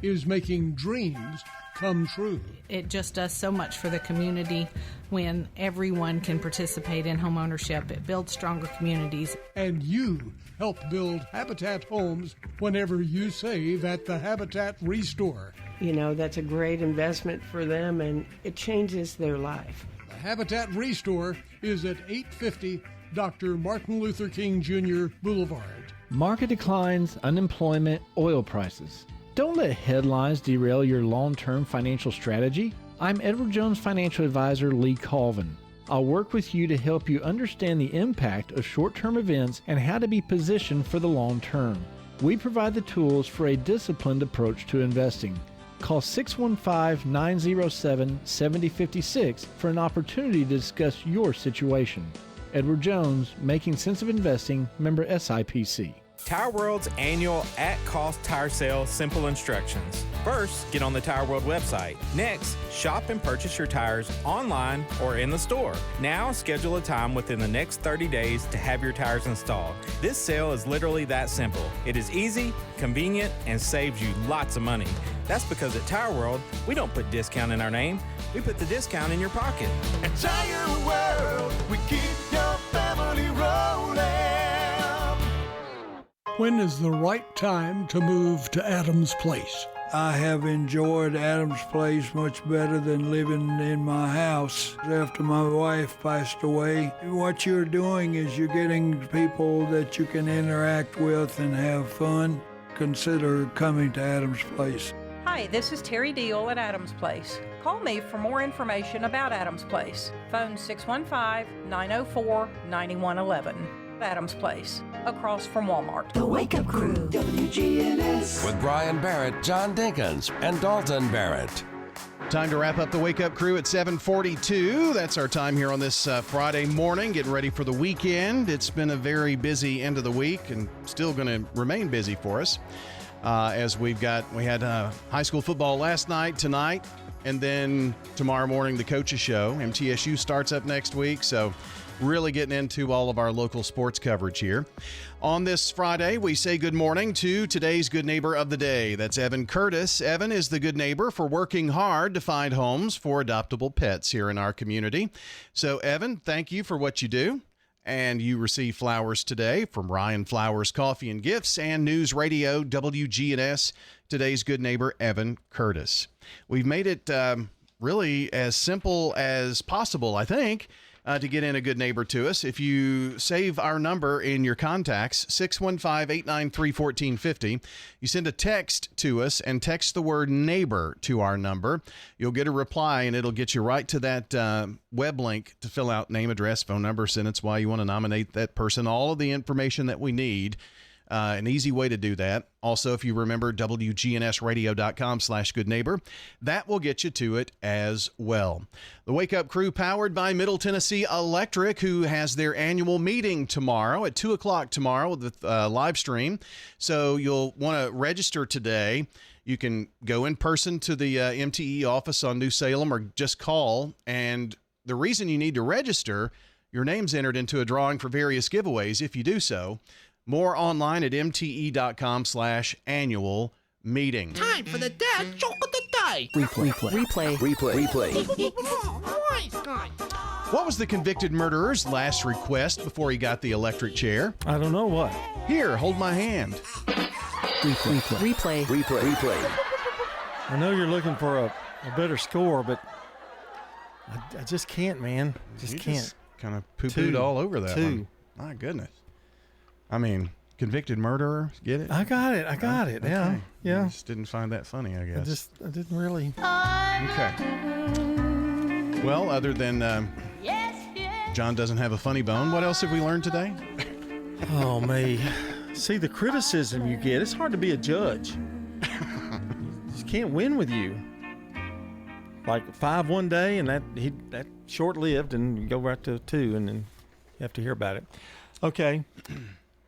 is making dreams come true. It just does so much for the community when everyone can participate in home ownership. It builds stronger communities. And you help build Habitat homes whenever you save at the Habitat Restore. You know, that's a great investment for them, and it changes their life. The Habitat Restore is at 850 Dr. Martin Luther King Jr. Boulevard. Market declines, unemployment, oil prices. Don't let headlines derail your long-term financial strategy. I'm Edward Jones Financial Advisor Lee Colvin. I'll work with you to help you understand the impact of short-term events and how to be positioned for the long term. We provide the tools for a disciplined approach to investing. Call 615-907-7056 for an opportunity to discuss your situation. Edward Jones, Making Sense of Investing, member SIPC. Tire World's annual at-cost tire sale simple instructions. First, get on the Tire World website. Next, shop and purchase your tires online or in the store. Now, schedule a time within the next 30 days to have your tires installed. This sale is literally that simple. It is easy, convenient, and saves you lots of money. That's because at Tire World, we don't put discount in our name. We put the discount in your pocket. At Tire World, we keep your family rolling. When is the right time to move to Adams Place? I have enjoyed Adams Place much better than living in my house after my wife passed away. What you're doing is you're getting people that you can interact with and have fun. Consider coming to Adams Place. Hi, this is Terry Deal at Adams Place. Call me for more information about Adams Place. Phone 615-904-9111. Adams Place, across from Walmart. The Wake Up Crew, WGNS. With Brian Barrett, John Dinkins, and Dalton Barrett. Time to wrap up the Wake Up Crew at 7:42. That's our time here on this Friday morning, getting ready for the weekend. It's been a very busy end of the week and still going to remain busy for us. As we had high school football last night, tonight, and then tomorrow morning the Coaches Show. MTSU starts up next week, so really getting into all of our local sports coverage here. On this Friday, we say good morning to today's Good Neighbor of the Day. That's Evan Curtis. Evan is the good neighbor for working hard to find homes for adoptable pets here in our community. So, Evan, thank you for what you do. And you receive flowers today from Ryan Flowers Coffee and Gifts and News Radio WGNS, today's good neighbor, Evan Curtis. We've made it really as simple as possible, I think, to get in a good neighbor to us. If you save our number in your contacts, 615-893-1450, you send a text to us and text the word neighbor to our number. You'll get a reply, and it'll get you right to that web link to fill out name, address, phone number, sentence, why you want to nominate that person, all of the information that we need. An easy way to do that. Also, if you remember WGNSradio.com/goodneighbor, that will get you to it as well. The Wake Up Crew powered by Middle Tennessee Electric, who has their annual meeting tomorrow at 2 o'clock tomorrow with a live stream. So you'll want to register today. You can go in person to the MTE office on New Salem or just call. And the reason you need to register, your name's entered into a drawing for various giveaways if you do so. More online at mte.com/annual meeting. Time for the dad joke of the day. Replay. What was the convicted murderer's last request before he got the electric chair? I don't know what. Here, hold my hand. Replay. I know you're looking for a better score, but I just can't, man. Just can't. Kind of poo-pooed all over that one. My goodness. I mean, convicted murderer, get it? I got it. Okay. Yeah. I just didn't find that funny, I guess. I didn't really. Okay. Well, other than John doesn't have a funny bone, what else have we learned today? Oh, me. See, the criticism you get, it's hard to be a judge. Just can't win with you. Like 5 one day, and that short-lived, and you go right to 2, and then you have to hear about it. Okay. We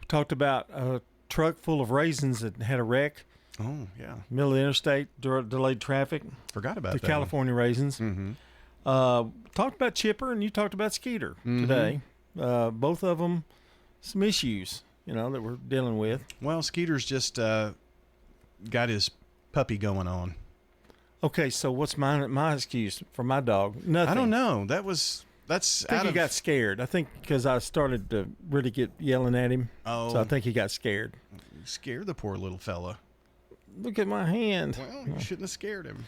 talked about a truck full of raisins that had a wreck. Oh, yeah. Middle of the interstate, delayed traffic. Forgot about that. The California raisins. Mm-hmm. Talked about Chipper, and you talked about Skeeter today. Both of them, some issues, that we're dealing with. Well, Skeeter's just got his puppy going on. Okay, so what's my excuse for my dog? Nothing. I don't know. I think he got scared. I think because I started to really get yelling at him. Oh. So I think he got scared. You scared the poor little fella. Look at my hand. Well, you shouldn't have scared him.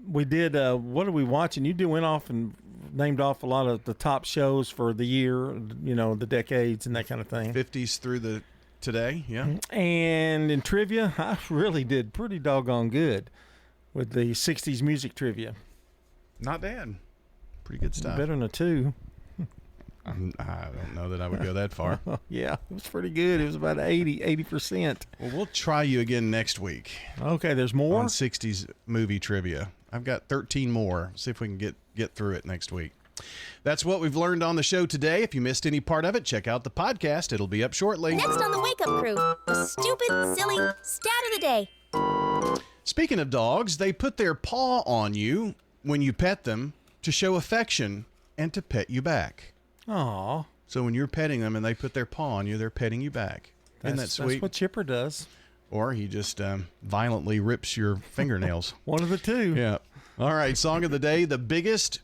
We did, what are we watching? You went off and named off a lot of the top shows for the year, the decades and that kind of thing. 50s through the today, yeah. And in trivia, I really did pretty doggone good with the 60s music trivia. Not bad. Pretty good stuff. Better than a 2. I don't know that I would go that far. Yeah, it was pretty good. It was about 80%. Well, we'll try you again next week. Okay, there's more? On 60s movie trivia. I've got 13 more. See if we can get through it next week. That's what we've learned on the show today. If you missed any part of it, check out the podcast. It'll be up shortly. Next on the Wake Up Crew, the stupid, silly stat of the day. Speaking of dogs, they put their paw on you when you pet them to show affection and to pet you back. Aw. So when you're petting them and they put their paw on you, they're petting you back. Isn't that sweet? That's what Chipper does. Or he just violently rips your fingernails. One of the two. Yeah. All right, song of the day, the biggest